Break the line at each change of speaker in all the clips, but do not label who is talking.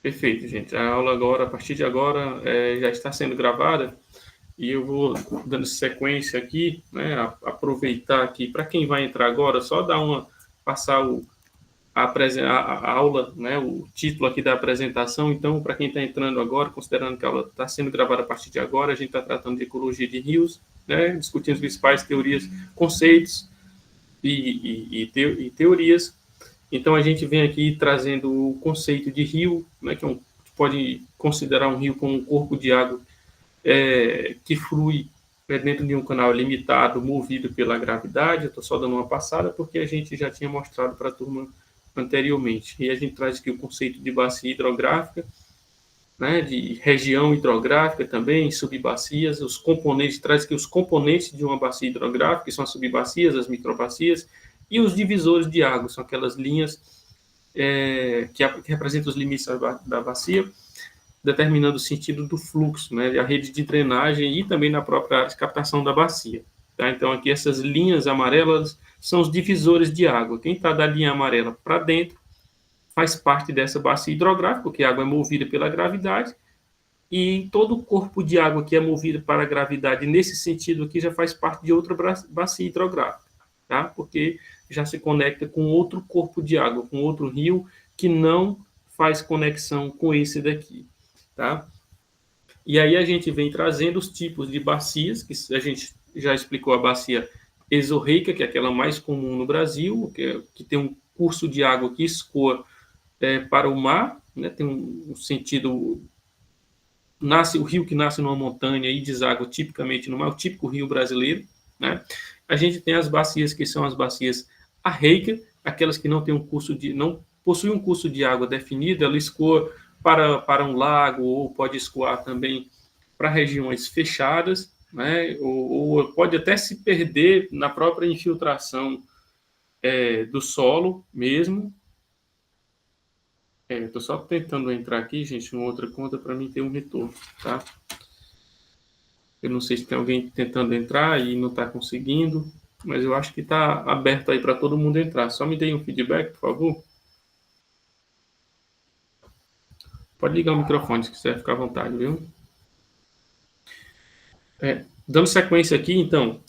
Perfeito, gente. A aula agora, a partir de agora, já está sendo gravada e eu vou dando sequência aqui, né? Aproveitar aqui para quem vai entrar agora, só dar passar a aula, né? O título aqui da apresentação. Então, para quem está entrando agora, considerando que a aula está sendo gravada a partir de agora, a gente está tratando de ecologia de rios, né? Discutindo as principais teorias, conceitos e teorias. Então a gente vem aqui trazendo o conceito de rio, né, que pode considerar um rio como um corpo de água que flui dentro de um canal limitado, movido pela gravidade. Eu estou só dando uma passada porque a gente já tinha mostrado para a turma anteriormente. E a gente traz aqui o conceito de bacia hidrográfica, né, de região hidrográfica também, subbacias, os componentes, traz aqui os componentes de uma bacia hidrográfica, que são as subbacias, as microbacias, e os divisores de água, são aquelas linhas que representam os limites da bacia, determinando o sentido do fluxo, né, a rede de drenagem e também na própria área de captação da bacia. Tá? Então, aqui essas linhas amarelas são os divisores de água. Quem está da linha amarela para dentro faz parte dessa bacia hidrográfica, porque a água é movida pela gravidade, e todo o corpo de água que é movido para a gravidade, nesse sentido aqui, já faz parte de outra bacia hidrográfica, tá? Porque já se conecta com outro corpo de água, com outro rio, que não faz conexão com esse daqui, tá? E aí a gente vem trazendo os tipos de bacias, que a gente já explicou a bacia exorreica, que é aquela mais comum no Brasil, que tem um curso de água que escoa para o mar, né? Tem um sentido, nasce o rio que nasce numa montanha e deságua tipicamente no mar, o típico rio brasileiro, né? A gente tem as bacias que são as bacias arreicas, aquelas que não tem um curso de não possuem um curso de água definido, ela escoa para um lago ou pode escoar também para regiões fechadas, né? Ou pode até se perder na própria infiltração do solo mesmo. Estou só tentando entrar aqui, gente, em outra conta para mim ter um retorno, tá? Eu não sei se tem alguém tentando entrar e não está conseguindo, mas eu acho que está aberto aí para todo mundo entrar. Só me deem um feedback, por favor. Pode ligar o microfone se quiser ficar à vontade, viu? Dando sequência aqui, então,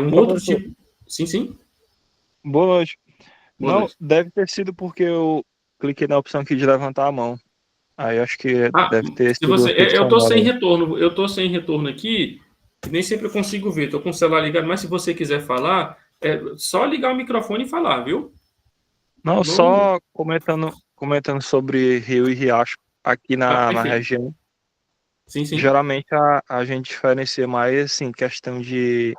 um outro
Professor,
tipo. Sim, sim.
boa noite.
Boa
Não,
noite.
deve ter sido porque eu cliquei na opção aqui de levantar a mão. Aí acho que
Ah,
deve ter
se
sido um
você,
efeito
eu estou
sonoro
sem
aí.
retorno. Eu estou sem retorno aqui. Nem sempre eu consigo ver. Estou com o celular ligado, mas se você quiser falar, é só ligar o microfone e falar, viu?
Não,
Não.
só comentando sobre rio e riacho aqui
Ah,
na
perfeito.
região.
Sim, sim.
Geralmente a gente diferencia mais assim, questão de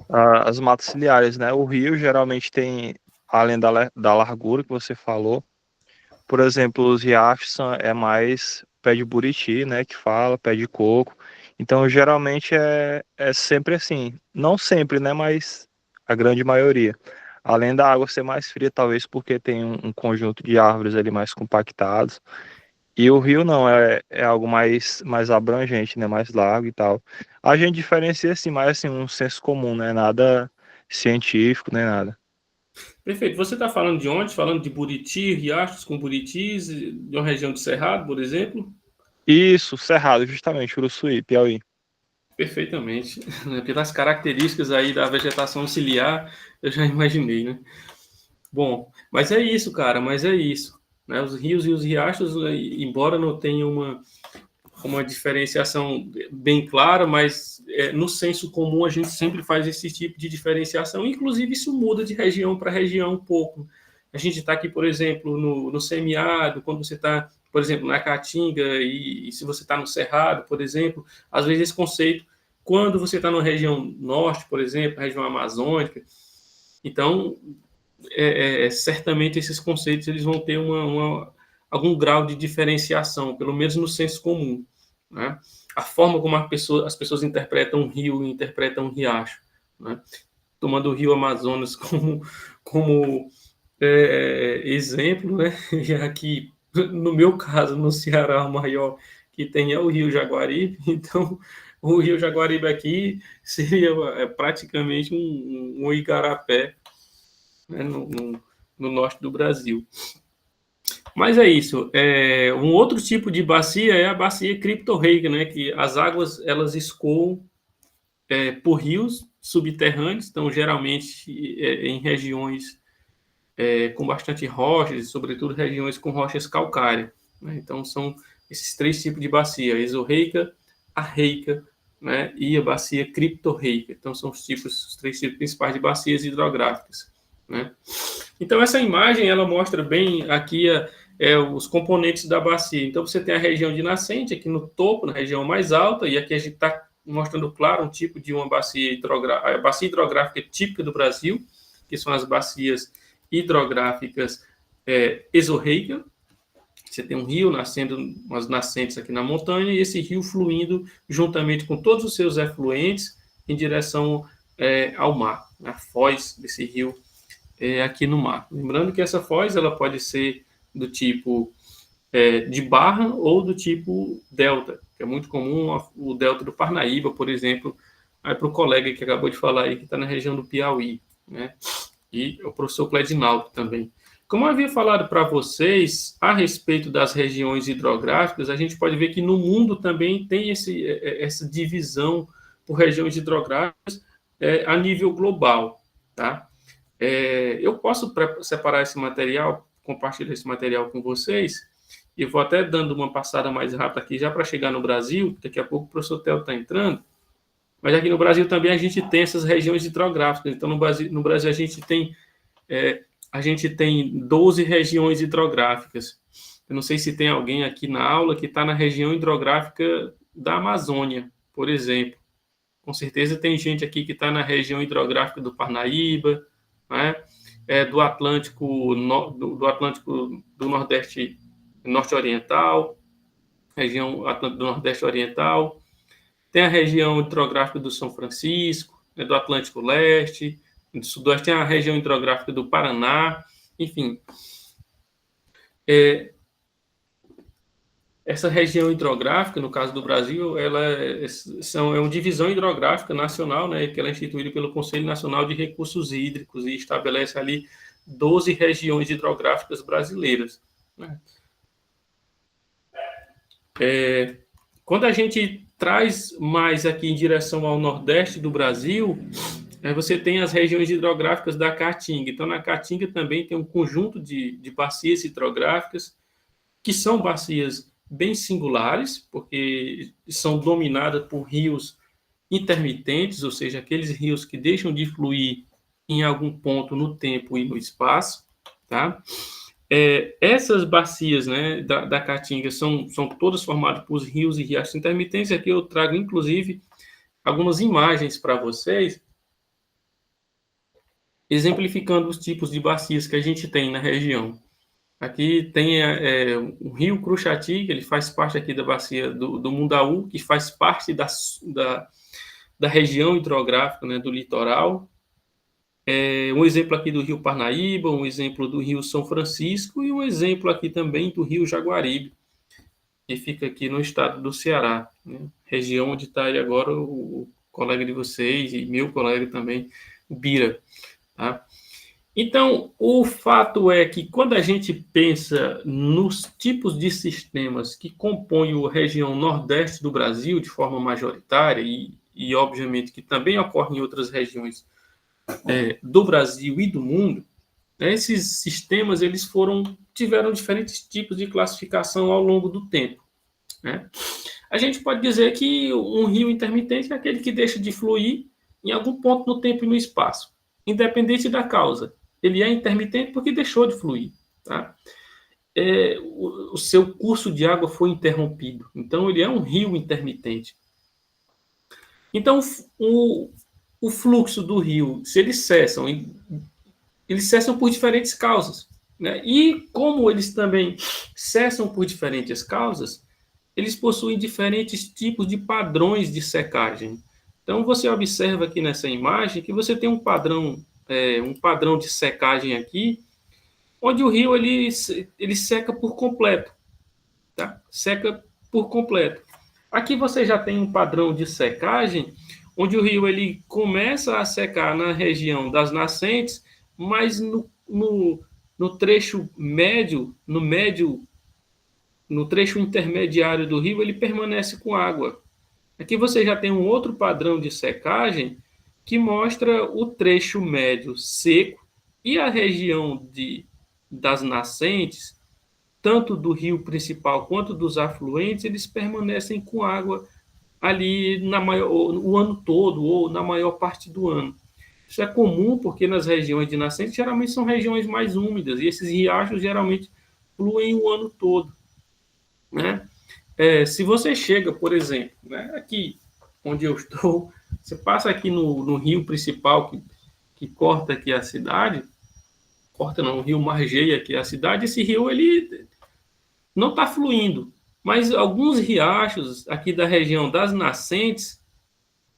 as matas ciliares, né? O rio geralmente tem, além da largura que você falou, por exemplo, os riachos é mais pé de buriti, né? Que fala, pé de coco. Então, geralmente é sempre assim. Não sempre, né? Mas a grande maioria. Além da água ser mais fria, talvez porque tem um conjunto de árvores ali mais compactados. E o rio não, é algo mais abrangente, né? Mais largo e tal. A gente diferencia assim, mais assim, um senso comum, né? Nada científico, nem nada.
Perfeito. Você está falando de onde? Falando de Buriti, riachos com Buritis, de uma região de Cerrado, por exemplo?
Isso, Cerrado, justamente, Uruçuí, Piauí.
Perfeitamente. Pelas características aí da vegetação ciliar, eu já imaginei, né? Bom, mas é isso, cara, mas é isso. Né? Os rios e os riachos, embora não tenham uma diferenciação bem clara, mas no senso comum a gente sempre faz esse tipo de diferenciação. Inclusive, isso muda de região para região um pouco. A gente está aqui, por exemplo, no semiárido, quando você está, por exemplo, na Caatinga, e se você está no Cerrado, por exemplo, às vezes esse conceito, quando você está na região norte, por exemplo, região amazônica, então, certamente esses conceitos eles vão ter algum grau de diferenciação, pelo menos no senso comum, né? A forma como as pessoas interpretam um rio e interpretam um riacho, né? Tomando o rio Amazonas como exemplo, né? Já que, no meu caso, no Ceará, o maior que tem é o rio Jaguaribe, então o rio Jaguaribe aqui seria praticamente um igarapé, né, no norte do Brasil. Mas é isso. Um outro tipo de bacia é a bacia criptorreica, né? Que as águas elas escoam por rios subterrâneos, então geralmente em regiões com bastante rochas, e sobretudo regiões com rochas calcárias. Né? Então são esses três tipos de bacia: a exorreica, a reica, né? E a bacia criptorreica. Então são os três tipos principais de bacias hidrográficas. Né? Então essa imagem ela mostra bem aqui os componentes da bacia. Então você tem a região de nascente aqui no topo, na região mais alta, e aqui a gente está mostrando claro um tipo de uma bacia hidrográfica, a bacia hidrográfica típica do Brasil, que são as bacias hidrográficas exorreicas. Você tem um rio nascendo, umas nascentes aqui na montanha, e esse rio fluindo juntamente com todos os seus efluentes em direção ao mar, a foz desse rio aqui no mar. Lembrando que essa foz ela pode ser do tipo de barra ou do tipo delta, que é muito comum o delta do Parnaíba, por exemplo, aí para o colega que acabou de falar aí, que está na região do Piauí, né? E o professor Cledinaldo também. Como eu havia falado para vocês a respeito das regiões hidrográficas, a gente pode ver que no mundo também tem essa divisão por regiões hidrográficas a nível global, tá? Eu posso separar esse material, compartilhar esse material com vocês, e vou até dando uma passada mais rápida aqui já para chegar no Brasil, daqui a pouco o professor Theo está entrando, mas aqui no Brasil também a gente tem essas regiões hidrográficas. Então, no Brasil a gente tem 12 regiões hidrográficas. Eu não sei se tem alguém aqui na aula que está na região hidrográfica da Amazônia, por exemplo. Com certeza tem gente aqui que está na região hidrográfica do Parnaíba, né? Do Atlântico, do Atlântico do Nordeste Norte-Oriental, região Atlântico do Nordeste Oriental. Tem a região hidrográfica do São Francisco, do Atlântico Leste, do Sudoeste, tem a região hidrográfica do Paraná, enfim. Essa região hidrográfica, no caso do Brasil, ela é uma divisão hidrográfica nacional, né, que ela é instituída pelo Conselho Nacional de Recursos Hídricos e estabelece ali 12 regiões hidrográficas brasileiras. Né? Quando a gente traz mais aqui em direção ao Nordeste do Brasil, você tem as regiões hidrográficas da Caatinga. Então, na Caatinga também tem um conjunto de bacias hidrográficas, que são bacias bem singulares, porque são dominadas por rios intermitentes, ou seja, aqueles rios que deixam de fluir em algum ponto no tempo e no espaço. Tá? Essas bacias, né, da Caatinga são todas formadas por rios e riachos intermitentes. Aqui eu trago, inclusive, algumas imagens para vocês, exemplificando os tipos de bacias que a gente tem na região. Aqui tem o rio Cruxati, que ele faz parte aqui da bacia do Mundaú, que faz parte da região hidrográfica, né, do litoral. Um exemplo aqui do rio Parnaíba, um exemplo do rio São Francisco e um exemplo aqui também do rio Jaguaribe, que fica aqui no estado do Ceará, né, região onde está aí agora o colega de vocês e meu colega também, o Bira. Tá? Então, o fato é que quando a gente pensa nos tipos de sistemas que compõem a região nordeste do Brasil de forma majoritária, e obviamente que também ocorre em outras regiões do Brasil e do mundo, né, esses sistemas eles tiveram diferentes tipos de classificação ao longo do tempo. Né? A gente pode dizer que um rio intermitente é aquele que deixa de fluir em algum ponto no tempo e no espaço, independente da causa. Ele é intermitente porque deixou de fluir. Tá? O seu curso de água foi interrompido. Então, ele é um rio intermitente. Então, o fluxo do rio, se eles cessam por diferentes causas. Né? E como eles também cessam por diferentes causas, eles possuem diferentes tipos de padrões de secagem. Então, você observa aqui nessa imagem que você tem um padrão de secagem aqui, onde o rio ele seca por completo. Tá? Seca por completo. Aqui você já tem um padrão de secagem, onde o rio ele começa a secar na região das nascentes, mas no trecho médio, no trecho intermediário do rio, ele permanece com água. Aqui você já tem um outro padrão de secagem que mostra o trecho médio seco e a região das nascentes, tanto do rio principal quanto dos afluentes, eles permanecem com água ali o ano todo ou na maior parte do ano. Isso é comum porque nas regiões de nascentes geralmente são regiões mais úmidas e esses riachos geralmente fluem o ano todo, né? Se você chega, por exemplo, né, aqui onde eu estou, você passa aqui no rio principal que corta aqui a cidade, corta não, o rio margeia aqui a cidade, esse rio ele não está fluindo, mas alguns riachos aqui da região das nascentes,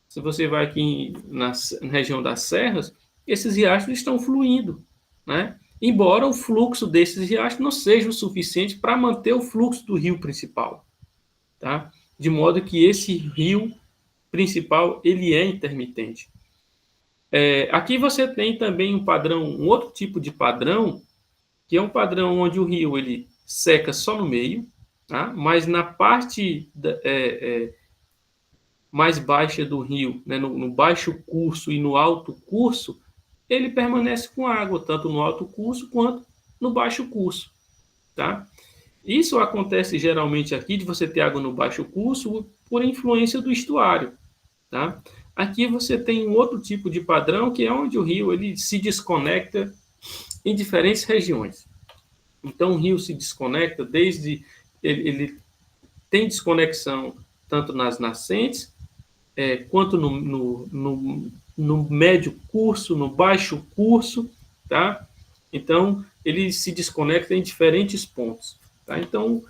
se você vai aqui na região das serras, esses riachos estão fluindo, né? Embora o fluxo desses riachos não seja o suficiente para manter o fluxo do rio principal, tá? De modo que esse rio principal ele é intermitente. Aqui você tem também um outro tipo de padrão, que é um padrão onde o rio ele seca só no meio, tá? Mas na parte mais baixa do rio, né, no baixo curso e no alto curso, ele permanece com água, tanto no alto curso quanto no baixo curso, tá? Isso acontece geralmente aqui de você ter água no baixo curso por influência do estuário, tá? Aqui você tem um outro tipo de padrão que é onde o rio ele se desconecta em diferentes regiões. Então o rio se desconecta ele tem desconexão tanto nas nascentes quanto no médio curso, no baixo curso, tá? Então ele se desconecta em diferentes pontos, tá? Então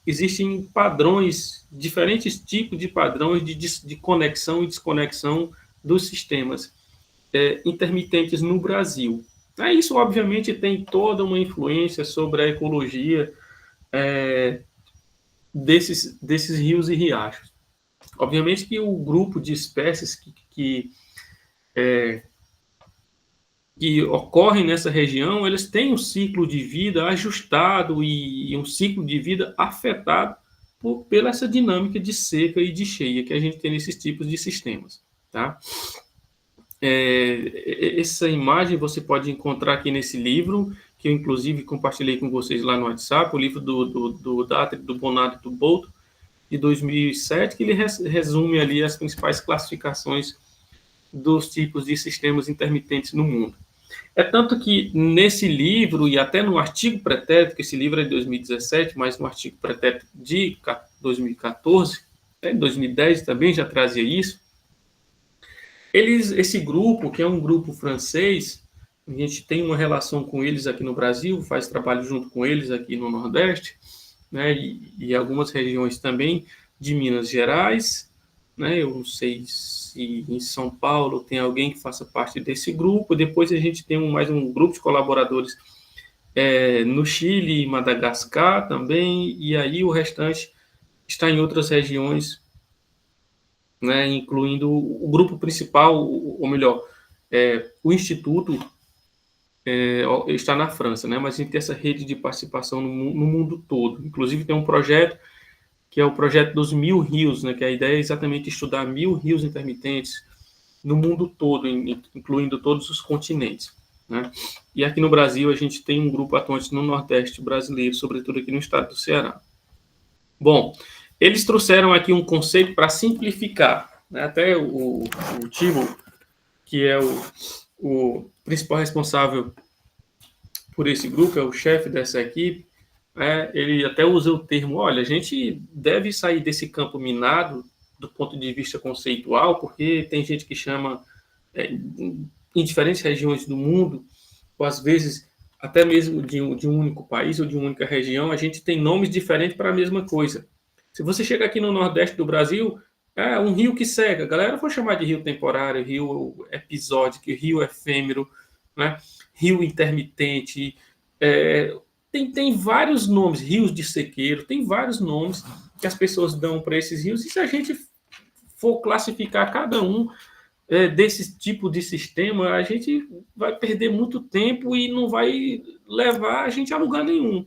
existem padrões, diferentes tipos de padrões de conexão e desconexão dos sistemas intermitentes no Brasil. Isso, obviamente, tem toda uma influência sobre a ecologia desses rios e riachos. Obviamente que o grupo de espécies que ocorrem nessa região, eles têm um ciclo de vida ajustado e um ciclo de vida afetado pela essa dinâmica de seca e de cheia que a gente tem nesses tipos de sistemas, tá? Essa imagem você pode encontrar aqui nesse livro, que eu inclusive compartilhei com vocês lá no WhatsApp, o livro do Datri, do Bonado e do Boulton, de 2007, que ele resume ali as principais classificações dos tipos de sistemas intermitentes no mundo. Tanto que nesse livro, e até no artigo pretérito, que esse livro é de 2017, mas no artigo pretérito de 2014, em 2010 também já trazia isso, esse grupo, que é um grupo francês, a gente tem uma relação com eles aqui no Brasil, faz trabalho junto com eles aqui no Nordeste, né, e algumas regiões também de Minas Gerais, né, eu não sei se em São Paulo tem alguém que faça parte desse grupo, depois a gente tem mais um grupo de colaboradores no Chile e Madagascar também, e aí o restante está em outras regiões, né, incluindo o grupo principal, ou melhor, o Instituto está na França, né, mas a gente tem essa rede de participação no mundo todo. Inclusive tem um projeto que é o projeto dos 1000 rios, né, que a ideia é exatamente estudar 1000 rios intermitentes no mundo todo, incluindo todos os continentes, né? E aqui no Brasil a gente tem um grupo atuante no Nordeste brasileiro, sobretudo aqui no estado do Ceará. Bom, eles trouxeram aqui um conceito para simplificar, né? Até o Thibault, que é o principal responsável por esse grupo, é o chefe dessa equipe, ele até usa o termo, olha, a gente deve sair desse campo minado do ponto de vista conceitual, porque tem gente que chama, em diferentes regiões do mundo, ou às vezes até mesmo de um único país ou de uma única região, a gente tem nomes diferentes para a mesma coisa. Se você chega aqui no Nordeste do Brasil, um rio que seca, a galera vai chamar de rio temporário, rio episódico, rio efêmero, né? Rio intermitente, tem vários nomes, rios de sequeiro, tem vários nomes que as pessoas dão para esses rios, e se a gente for classificar cada um desse tipo de sistema, a gente vai perder muito tempo e não vai levar a gente a lugar nenhum.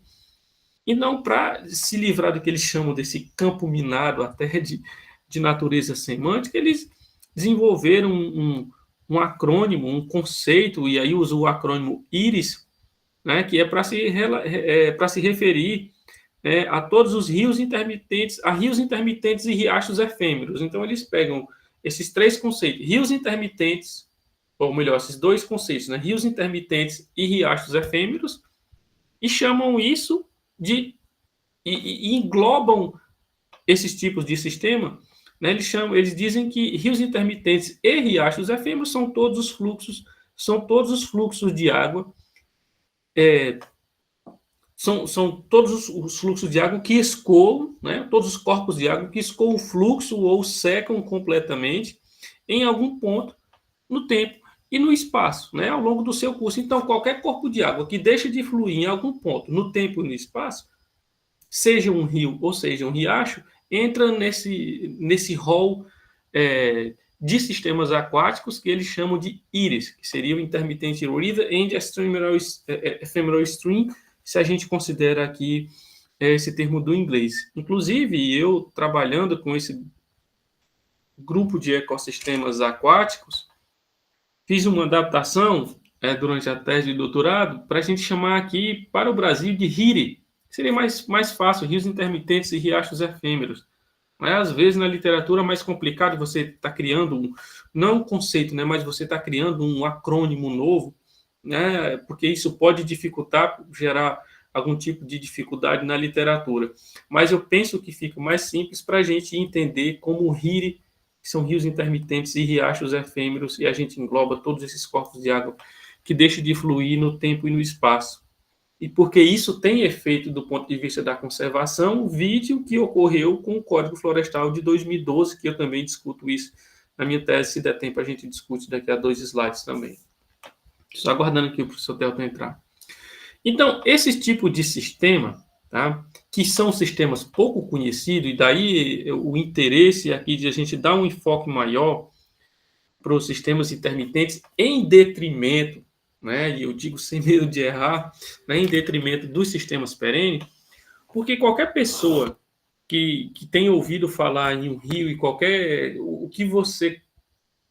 E não para se livrar do que eles chamam desse campo minado, até de natureza semântica, eles desenvolveram um acrônimo, um conceito, e aí usa o acrônimo IRIS, né, que é para se referir a todos os rios intermitentes, a rios intermitentes e riachos efêmeros. Então, eles pegam esses três conceitos, rios intermitentes, ou melhor, esses dois conceitos, né, rios intermitentes e riachos efêmeros, e chamam isso de e englobam esses tipos de sistema, né? Eles dizem que rios intermitentes e riachos efêmeros são todos os fluxos de água, são todos os fluxos de água que escoam, né? Todos os corpos de água que escoam o fluxo ou secam completamente em algum ponto no tempo e no espaço, né? Ao longo do seu curso. Então, qualquer corpo de água que deixa de fluir em algum ponto no tempo e no espaço, seja um rio ou seja um riacho, entra nesse rol de sistemas aquáticos que eles chamam de IRIS, que seria o Intermittent River and Ephemeral Stream, se a gente considera aqui esse termo do inglês. Inclusive, eu trabalhando com esse grupo de ecossistemas aquáticos, fiz uma adaptação durante a tese de doutorado para a gente chamar aqui para o Brasil de RIRI. Seria mais fácil, rios intermitentes e riachos efêmeros. Mas, às vezes, na literatura é mais complicado, você está criando, não um conceito, né, mas você está criando um acrônimo novo, né, porque isso pode dificultar, gerar algum tipo de dificuldade na literatura. Mas eu penso que fica mais simples para a gente entender como o RIRI, que são rios intermitentes e riachos efêmeros, e a gente engloba todos esses corpos de água que deixam de fluir no tempo e no espaço. E porque isso tem efeito do ponto de vista da conservação, vídeo que ocorreu com o Código Florestal de 2012, que eu também discuto isso na minha tese, se der tempo a gente discute daqui a 2 slides também. Só aguardando aqui o professor Telton entrar. Então, esse tipo de sistema, tá, que são sistemas pouco conhecidos, e daí o interesse aqui de a gente dar um enfoque maior para os sistemas intermitentes em detrimento, né, e eu digo sem medo de errar, né, em detrimento dos sistemas perenes, porque qualquer pessoa que tem ouvido falar em um rio e o que você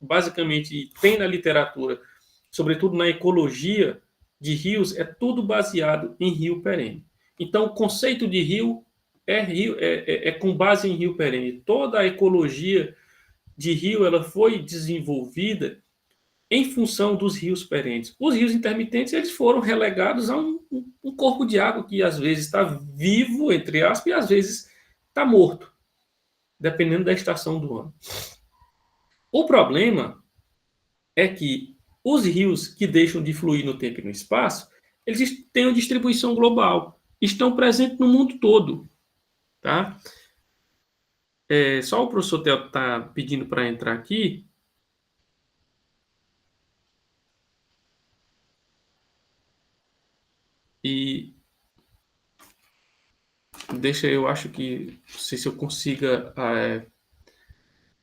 basicamente tem na literatura, sobretudo na ecologia de rios, é tudo baseado em rio perene. Então, o conceito de rio é com base em rio perene. Toda a ecologia de rio ela foi desenvolvida em função dos rios perenes. Os rios intermitentes eles foram relegados a um corpo de água que às vezes está vivo, entre aspas, e às vezes está morto, dependendo da estação do ano. O problema é que os rios que deixam de fluir no tempo e no espaço, eles têm uma distribuição global, estão presentes no mundo todo. Tá? Só o professor Theo está pedindo para entrar aqui. E deixa, eu acho que, não sei se eu consiga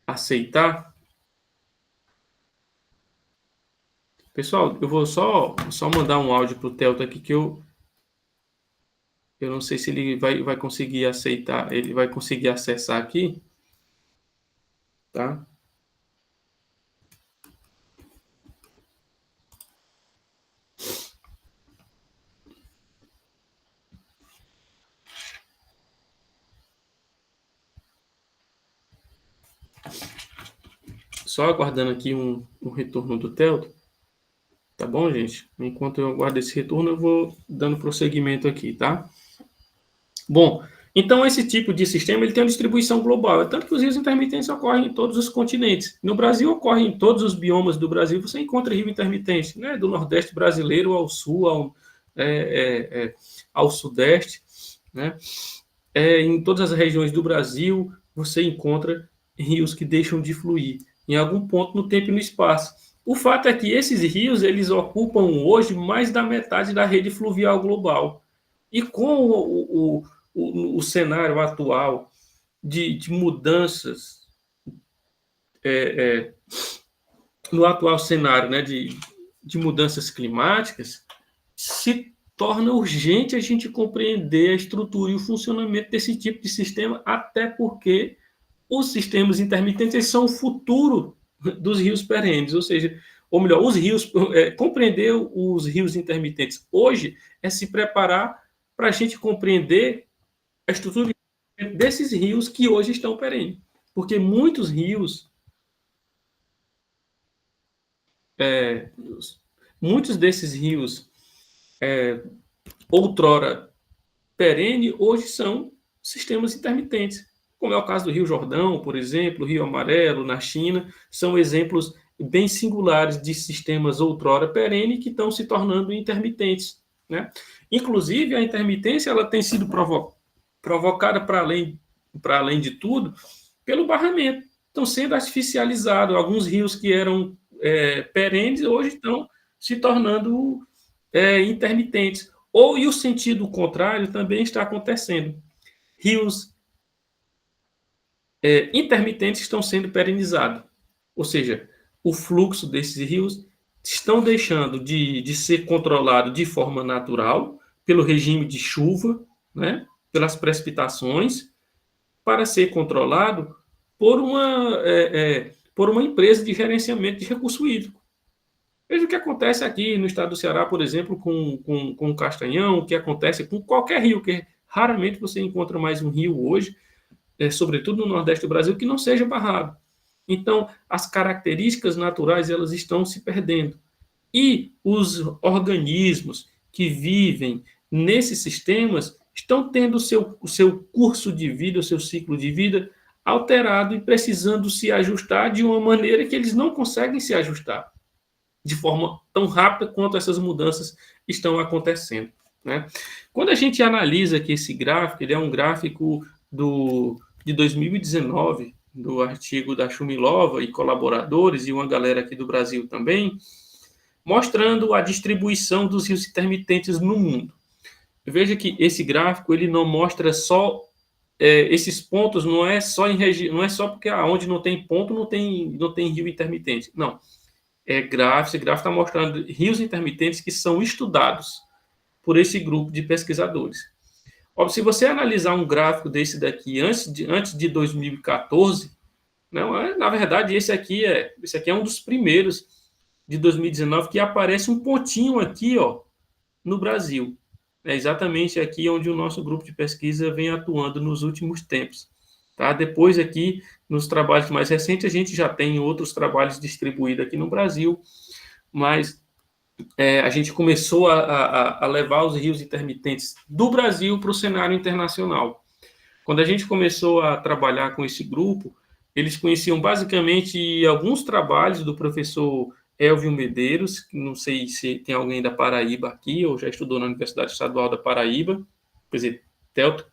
aceitar. Pessoal, eu vou só mandar um áudio para o Telto aqui que eu não sei se ele vai conseguir aceitar, ele vai conseguir acessar aqui, tá? Só aguardando aqui um retorno do Telto. Tá bom, gente? Enquanto eu aguardo esse retorno, eu vou dando prosseguimento aqui, tá? Bom, então esse tipo de sistema ele tem uma distribuição global. É tanto que os rios intermitentes ocorrem em todos os continentes. No Brasil, ocorre em todos os biomas do Brasil. Você encontra rio intermitente, né? Do Nordeste brasileiro ao Sul, ao Sudeste, né? Em todas as regiões do Brasil, você encontra rios que deixam de fluir em algum ponto no tempo e no espaço. O fato é que esses rios eles ocupam hoje mais da metade da rede fluvial global. E com o cenário atual de mudanças no atual cenário, né, de mudanças climáticas, se torna urgente a gente compreender a estrutura e o funcionamento desse tipo de sistema, até porque os sistemas intermitentes são o futuro dos rios perenes, ou seja, ou melhor, os rios, compreender os rios intermitentes hoje é se preparar para a gente compreender a estrutura desses rios que hoje estão perenes, porque muitos desses rios outrora perene, hoje são sistemas intermitentes, como é o caso do Rio Jordão, por exemplo, o Rio Amarelo, na China, são exemplos bem singulares de sistemas outrora perene que estão se tornando intermitentes, né? Inclusive, a intermitência ela tem sido provocada, para além de tudo, pelo barramento. Estão sendo artificializados. Alguns rios que eram perenes, hoje estão se tornando intermitentes. E o sentido contrário também está acontecendo. Rios intermitentes estão sendo perenizados. Ou seja, o fluxo desses rios estão deixando de ser controlado de forma natural, pelo regime de chuva, né, pelas precipitações, para ser controlado por uma empresa de gerenciamento de recurso hídrico. Veja o que acontece aqui no estado do Ceará, por exemplo, com o Castanhão, o que acontece com qualquer rio, que raramente você encontra mais um rio hoje, sobretudo no Nordeste do Brasil, que não seja barrado. Então, as características naturais elas estão se perdendo. E os organismos que vivem nesses sistemas estão tendo o seu curso de vida, o seu ciclo de vida alterado e precisando se ajustar de uma maneira que eles não conseguem se ajustar de forma tão rápida quanto essas mudanças estão acontecendo, né? Quando a gente analisa aqui esse gráfico, ele é um gráfico de 2019, do artigo da Shumilova e colaboradores, e uma galera aqui do Brasil também, mostrando a distribuição dos rios intermitentes no mundo. Veja que esse gráfico ele não mostra só esses pontos, não é só não é só porque onde não tem ponto não tem rio intermitente. Não. Esse gráfico está mostrando rios intermitentes que são estudados por esse grupo de pesquisadores. Óbvio, se você analisar um gráfico desse daqui antes de 2014, não, na verdade, esse aqui é um dos primeiros de 2019 que aparece um pontinho aqui, ó, no Brasil. É exatamente aqui onde o nosso grupo de pesquisa vem atuando nos últimos tempos. Tá? Depois aqui, nos trabalhos mais recentes, a gente já tem outros trabalhos distribuídos aqui no Brasil, mas a gente começou a levar os rios intermitentes do Brasil para o cenário internacional. Quando a gente começou a trabalhar com esse grupo, eles conheciam basicamente alguns trabalhos do professor Elvio Medeiros, não sei se tem alguém da Paraíba aqui, ou já estudou na Universidade Estadual da Paraíba, quer dizer, Telto,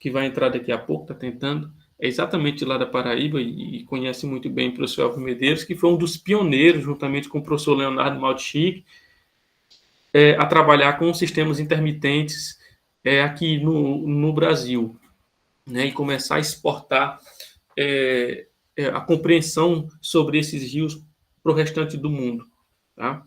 que vai entrar daqui a pouco, está tentando, é exatamente lá da Paraíba e conhece muito bem o professor Elvio Medeiros, que foi um dos pioneiros, juntamente com o professor Leonardo Maltchick, a trabalhar com sistemas intermitentes aqui no Brasil, né, e começar a exportar a compreensão sobre esses rios para o restante do mundo. Tá?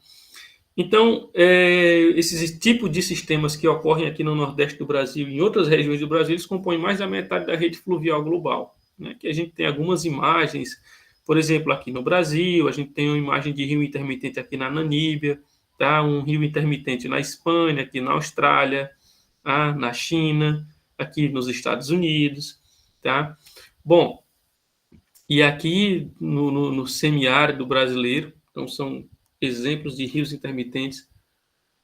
Então, esses tipos de sistemas que ocorrem aqui no Nordeste do Brasil e em outras regiões do Brasil, eles compõem mais da metade da rede fluvial global. Né? Que a gente tem algumas imagens, por exemplo, aqui no Brasil, a gente tem uma imagem de rio intermitente aqui na Namíbia, tá? Um rio intermitente na Espanha, aqui na Austrália, tá? Na China, aqui nos Estados Unidos. Tá? Bom, e aqui no semiárido brasileiro, então são exemplos de rios intermitentes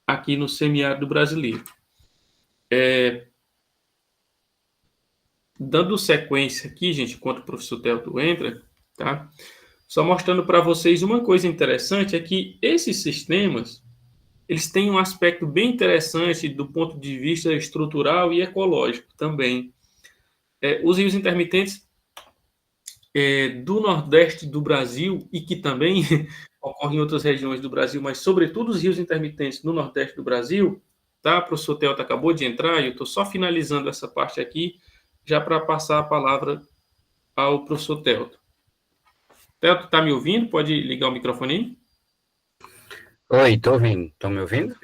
aqui no semiárido brasileiro. Dando sequência aqui, gente, enquanto o professor Telto entra, tá? Só mostrando para vocês uma coisa interessante, é que esses sistemas, eles têm um aspecto bem interessante do ponto de vista estrutural e ecológico também. Os rios intermitentes do Nordeste do Brasil, e que também ocorre em outras regiões do Brasil, mas sobretudo os rios intermitentes no Nordeste do Brasil, tá? O professor Telto acabou de entrar e eu estou só finalizando essa parte aqui, já para passar a palavra ao professor Telto. Theo, tu tá me ouvindo? Pode ligar o microfone aí?
Oi, tô ouvindo. Estão me ouvindo?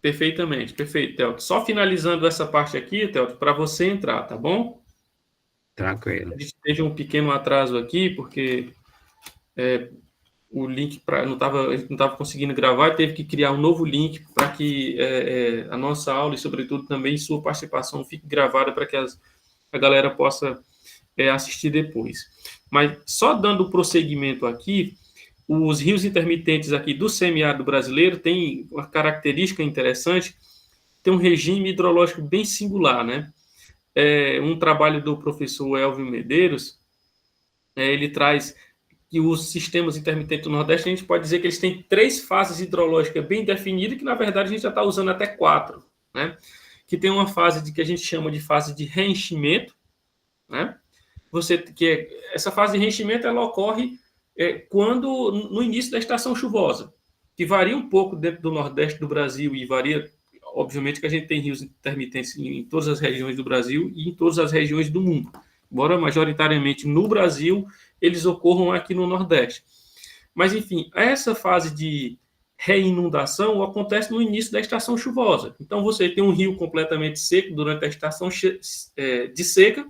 Perfeitamente, perfeito, Theo. Só finalizando essa parte aqui, Theo, para você entrar, tá bom?
Tranquilo.
A gente teve um pequeno atraso aqui, porque o link não estava conseguindo gravar e teve que criar um novo link para que a nossa aula e, sobretudo, também sua participação fique gravada para que a galera possa assistir depois. Mas só dando prosseguimento aqui, os rios intermitentes aqui do semiárido brasileiro têm uma característica interessante, tem um regime hidrológico bem singular, né? Um trabalho do professor Elvio Medeiros, ele traz que os sistemas intermitentes do Nordeste, a gente pode dizer que eles têm 3 fases hidrológicas bem definidas, que na verdade a gente já está usando até 4, né? Que tem uma fase que a gente chama de fase de reenchimento, né? Essa fase de reenchimento ela ocorre quando no início da estação chuvosa, que varia um pouco dentro do Nordeste do Brasil e varia, obviamente, que a gente tem rios intermitentes em todas as regiões do Brasil e em todas as regiões do mundo, embora majoritariamente no Brasil eles ocorram aqui no Nordeste. Mas, enfim, essa fase de reinundação acontece no início da estação chuvosa. Então, você tem um rio completamente seco durante a estação de seca,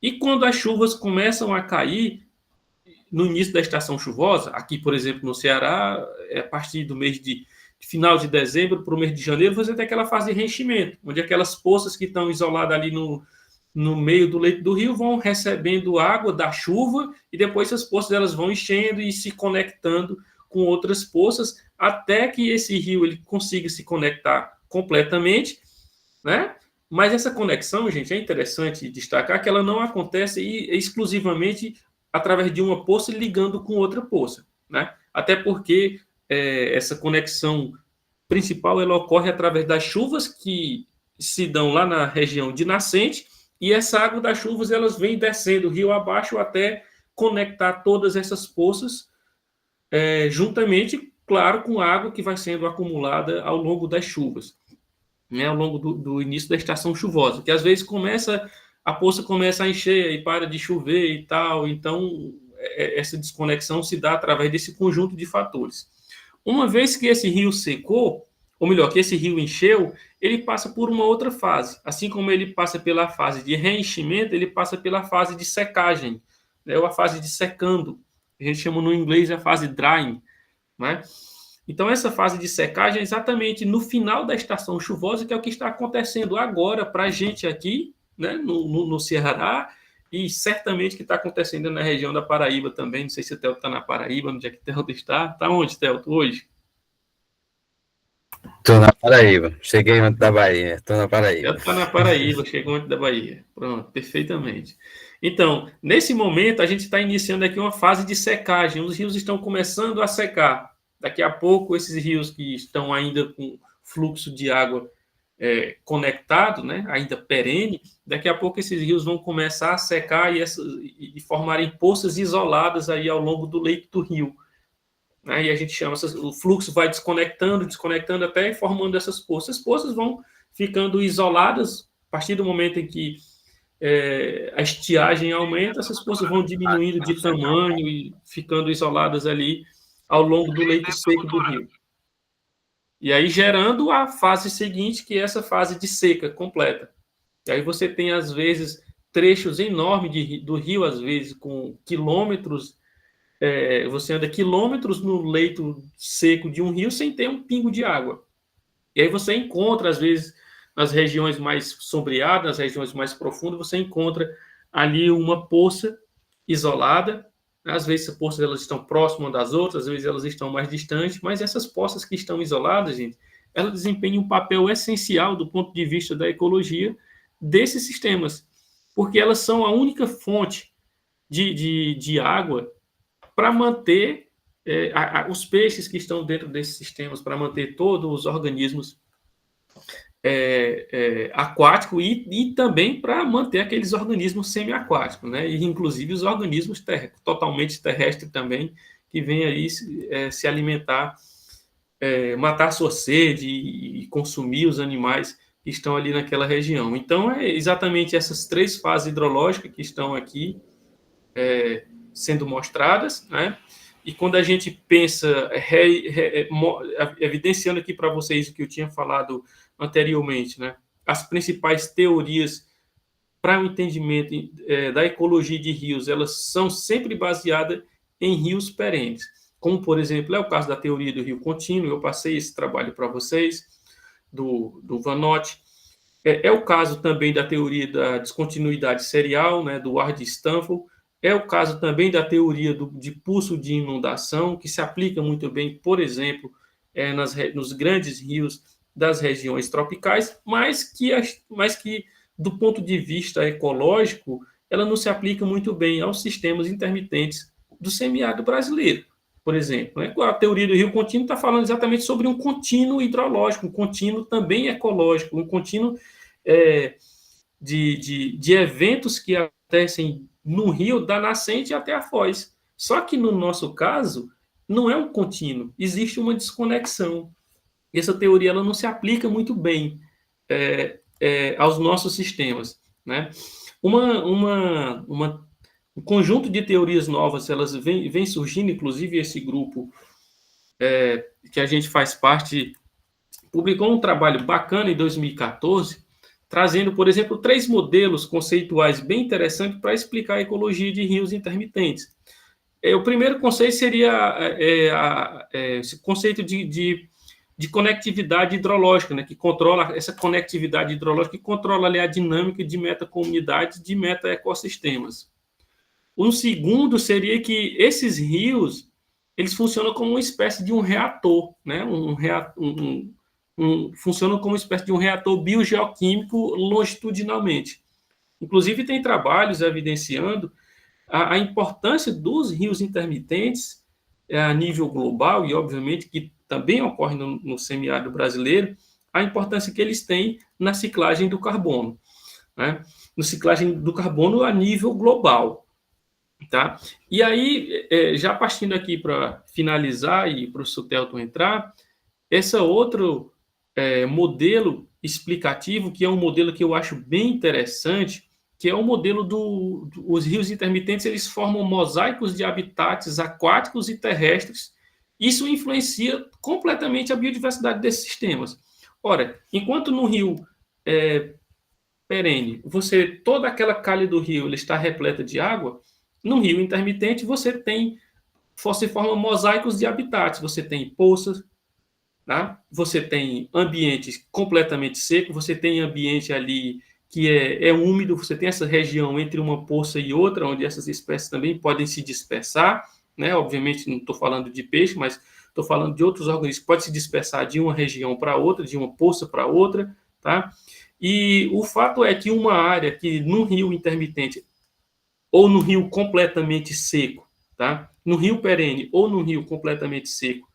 e quando as chuvas começam a cair no início da estação chuvosa, aqui, por exemplo, no Ceará, a partir do mês de final de dezembro para o mês de janeiro, você tem aquela fase de reenchimento, onde aquelas poças que estão isoladas ali no meio do leito do rio vão recebendo água da chuva e depois essas poças elas vão enchendo e se conectando com outras poças até que esse rio ele consiga se conectar completamente, né? Mas essa conexão, gente, é interessante destacar que ela não acontece exclusivamente através de uma poça ligando com outra poça, né? Até porque essa conexão principal ela ocorre através das chuvas que se dão lá na região de nascente e essa água das chuvas elas vem descendo rio abaixo até conectar todas essas poças juntamente, claro, com a água que vai sendo acumulada ao longo das chuvas, né, ao longo do início da estação chuvosa, que às vezes a poça começa a encher e para de chover e tal, então essa desconexão se dá através desse conjunto de fatores. Uma vez que esse rio secou, ou melhor, que esse rio encheu, ele passa por uma outra fase. Assim como ele passa pela fase de reenchimento, ele passa pela fase de secagem, né, ou a fase de secando. A gente chama no inglês a fase drying, né? Então, essa fase de secagem é exatamente no final da estação chuvosa, que é o que está acontecendo agora para a gente aqui, né, no Ceará, e certamente que está acontecendo na região da Paraíba também. Não sei se o Theo está na Paraíba, onde é que o Theo está. Está onde, Theo, hoje?
Tô na Paraíba. Cheguei antes da Bahia. Tô na Paraíba.
Theo está na Paraíba, chegou antes da Bahia. Pronto, perfeitamente. Então, nesse momento, a gente está iniciando aqui uma fase de secagem. Os rios estão começando a secar. Daqui a pouco, esses rios que estão ainda com fluxo de água conectado, né, ainda perene, daqui a pouco esses rios vão começar a secar e formarem poças isoladas aí ao longo do leito do rio. Né, e a gente chama, o fluxo vai desconectando até formando essas poças. As poças vão ficando isoladas a partir do momento em que a estiagem aumenta, essas poças vão diminuindo de tamanho e ficando isoladas ali ao longo do leito seco do rio. E aí gerando a fase seguinte, que é essa fase de seca completa. E aí você tem, às vezes, trechos enormes do rio, às vezes, com quilômetros. Você anda quilômetros no leito seco de um rio sem ter um pingo de água. E aí você encontra, às vezes, nas regiões mais sombreadas, nas regiões mais profundas, você encontra ali uma poça isolada. Às vezes as poças elas estão próximas das outras, às vezes elas estão mais distantes, mas essas poças que estão isoladas, gente, elas desempenham um papel essencial do ponto de vista da ecologia desses sistemas, porque elas são a única fonte de água para manter os peixes que estão dentro desses sistemas, para manter todos os organismos aquáticos e também para manter aqueles organismos semiaquáticos, né? E inclusive os organismos totalmente terrestres também, que vêm aí se alimentar, matar sua sede e consumir os animais que estão ali naquela região. Então, é exatamente essas 3 fases hidrológicas que estão aqui sendo mostradas, né? E quando a gente pensa, evidenciando aqui para vocês o que eu tinha falado anteriormente, né? As principais teorias para o entendimento da ecologia de rios, elas são sempre baseadas em rios perenes, como, por exemplo, é o caso da teoria do rio contínuo. Eu passei esse trabalho para vocês, do Van Noort. É o caso também da teoria da descontinuidade serial, né, do Ward Stanford. É o caso também da teoria de pulso de inundação, que se aplica muito bem, por exemplo, nos grandes rios das regiões tropicais, mas que, do ponto de vista ecológico, ela não se aplica muito bem aos sistemas intermitentes do semiárido brasileiro, por exemplo. Né? A teoria do rio contínuo está falando exatamente sobre um contínuo hidrológico, um contínuo também ecológico, um contínuo de eventos que acontecem no rio, da nascente até a foz. Só que, no nosso caso, não é um contínuo, existe uma desconexão. Essa teoria ela não se aplica muito bem aos nossos sistemas. Né? Um conjunto de teorias novas, elas vem surgindo, inclusive esse grupo que a gente faz parte, publicou um trabalho bacana em 2014, trazendo, por exemplo, 3 modelos conceituais bem interessantes para explicar a ecologia de rios intermitentes. O primeiro conceito seria esse conceito de conectividade hidrológica, né, que controla essa conectividade hidrológica, que controla ali a dinâmica de metacomunidades, de metaecossistemas. Um segundo seria que esses rios, eles funcionam como uma espécie de um reator, né, funcionam como uma espécie de um reator biogeoquímico longitudinalmente. Inclusive, tem trabalhos evidenciando a importância dos rios intermitentes a nível global, e obviamente que também ocorre no semiárido brasileiro, a importância que eles têm na ciclagem do carbono, né? Na ciclagem do carbono a nível global. Tá? E aí, já partindo aqui para finalizar e para o Sutelton entrar, esse outro modelo explicativo, que é um modelo que eu acho bem interessante, que é o modelo os rios intermitentes, eles formam mosaicos de habitats aquáticos e terrestres. Isso influencia completamente a biodiversidade desses sistemas. Ora, enquanto no rio perene, toda aquela calha do rio ele está repleta de água, no rio intermitente você forma mosaicos de habitats, você tem poças, tá? Você tem ambientes completamente secos, você tem ambiente ali que é úmido, você tem essa região entre uma poça e outra, onde essas espécies também podem se dispersar, né? Obviamente não estou falando de peixe, mas estou falando de outros organismos que podem se dispersar de uma região para outra, de uma poça para outra, tá? E o fato é que uma área que no rio intermitente ou no rio completamente seco, tá? No rio perene ou no rio completamente seco,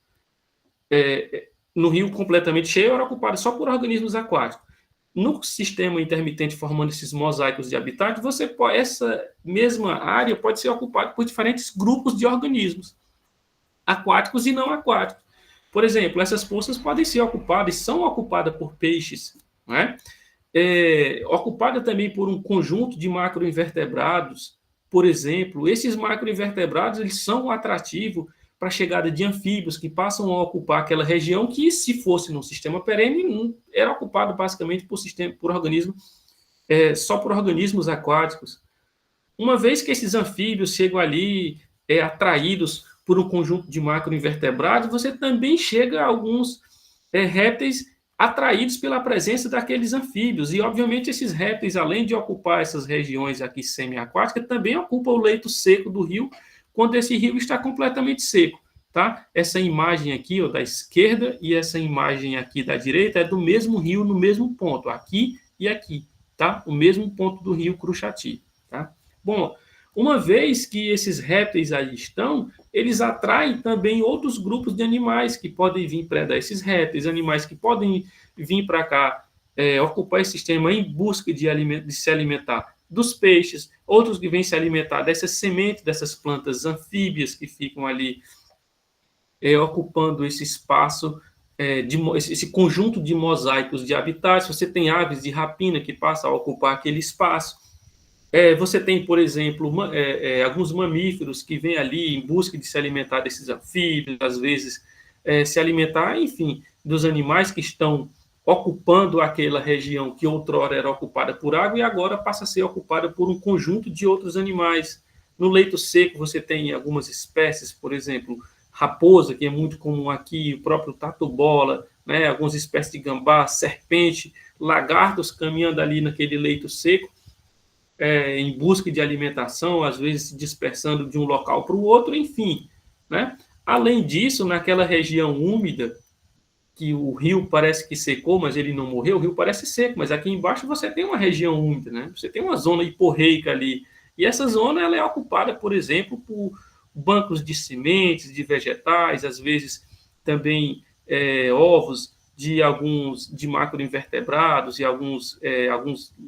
no rio completamente cheio era ocupada só por organismos aquáticos. No sistema intermitente formando esses mosaicos de habitat, essa mesma área pode ser ocupada por diferentes grupos de organismos, aquáticos e não aquáticos. Por exemplo, essas poças podem ser ocupadas e são ocupadas por peixes, né? Ocupada também por um conjunto de macroinvertebrados. Por exemplo, esses macroinvertebrados eles são atrativos para a chegada de anfíbios que passam a ocupar aquela região que, se fosse num sistema perene, era ocupado basicamente por organismos, só por organismos aquáticos. Uma vez que esses anfíbios chegam ali atraídos por um conjunto de macroinvertebrados, você também chega a alguns répteis atraídos pela presença daqueles anfíbios. E, obviamente, esses répteis, além de ocupar essas regiões aqui semiaquáticas, também ocupam o leito seco do rio, quando esse rio está completamente seco, tá? Essa imagem aqui, ó, da esquerda, e essa imagem aqui da direita é do mesmo rio no mesmo ponto, aqui e aqui, tá? O mesmo ponto do rio Cruxati, tá? Bom, uma vez que esses répteis aí estão, eles atraem também outros grupos de animais que podem vir predar esses répteis, animais que podem vir para cá, ocupar esse sistema em busca de se alimentar dos peixes, outros que vêm se alimentar dessas sementes, dessas plantas anfíbias que ficam ali ocupando esse espaço, esse conjunto de mosaicos de habitats. Você tem aves de rapina que passam a ocupar aquele espaço. Você tem, por exemplo, alguns mamíferos que vêm ali em busca de se alimentar desses anfíbios, às vezes se alimentar, enfim, dos animais que estão ocupando aquela região que outrora era ocupada por água e agora passa a ser ocupada por um conjunto de outros animais. No leito seco você tem algumas espécies, por exemplo, raposa, que é muito comum aqui, o próprio tatu-bola, né, algumas espécies de gambá, serpente, lagartos caminhando ali naquele leito seco, em busca de alimentação, às vezes se dispersando de um local para o outro, enfim, né? Além disso, naquela região úmida, que o rio parece que secou, mas ele não morreu, o rio parece seco, mas aqui embaixo você tem uma região úmida, né? Você tem uma zona hiporreica ali, e essa zona ela é ocupada, por exemplo, por bancos de sementes, de vegetais, às vezes também ovos de macroinvertebrados e alguns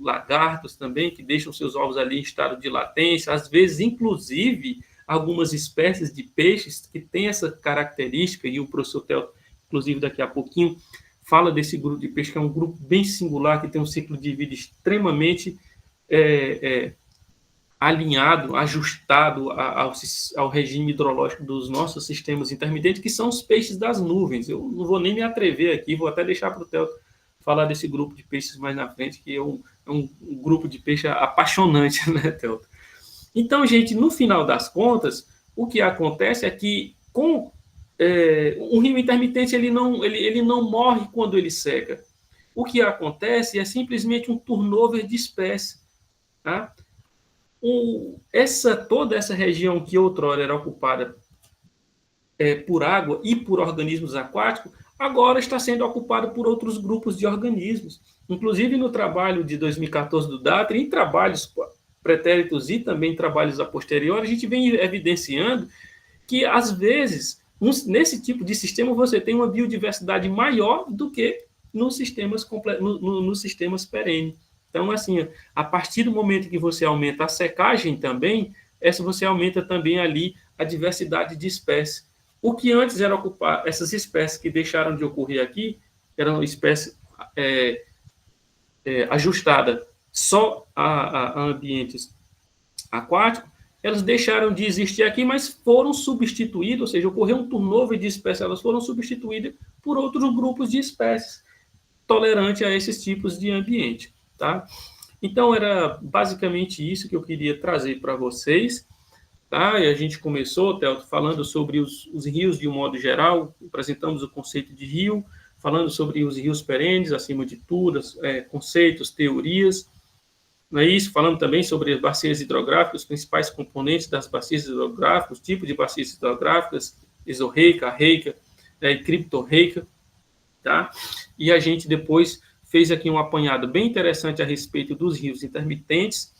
lagartos também, que deixam seus ovos ali em estado de latência, às vezes, inclusive, algumas espécies de peixes que têm essa característica, e o professor Theo, inclusive, daqui a pouquinho, fala desse grupo de peixe, que é um grupo bem singular, que tem um ciclo de vida extremamente alinhado, ajustado ao regime hidrológico dos nossos sistemas intermitentes, que são os peixes das nuvens. Eu não vou nem me atrever aqui, vou até deixar para o Theo falar desse grupo de peixes mais na frente, que é um grupo de peixe apaixonante, né, Theo? Então, gente, no final das contas, o que acontece é que com um rio intermitente ele não morre quando ele seca. O que acontece é simplesmente um turnover de espécies, tá? Toda essa região que outrora era ocupada por água e por organismos aquáticos, agora está sendo ocupada por outros grupos de organismos. Inclusive, no trabalho de 2014 do DATRE, em trabalhos pretéritos e também trabalhos a posteriori, a gente vem evidenciando que, às vezes, nesse tipo de sistema, você tem uma biodiversidade maior do que nos sistemas perenes. Então, assim, a partir do momento que você aumenta a secagem também, você aumenta também ali a diversidade de espécies. O que antes era ocupar, essas espécies que deixaram de ocorrer aqui, eram espécies ajustadas só a ambientes aquáticos, elas deixaram de existir aqui, mas foram substituídas, ou seja, ocorreu um turnover de espécies, elas foram substituídas por outros grupos de espécies tolerantes a esses tipos de ambiente. Tá? Então, era basicamente isso que eu queria trazer para vocês. Tá? E a gente começou, Theo, falando sobre os rios de um modo geral, apresentamos o conceito de rio, falando sobre os rios perenes, acima de tudo, conceitos, teorias, não é isso? Falando também sobre as bacias hidrográficas, os principais componentes das bacias hidrográficas, os tipos de bacias hidrográficas, exorreica, arreica, e criptorreica, tá? E a gente depois fez aqui um apanhado bem interessante a respeito dos rios intermitentes,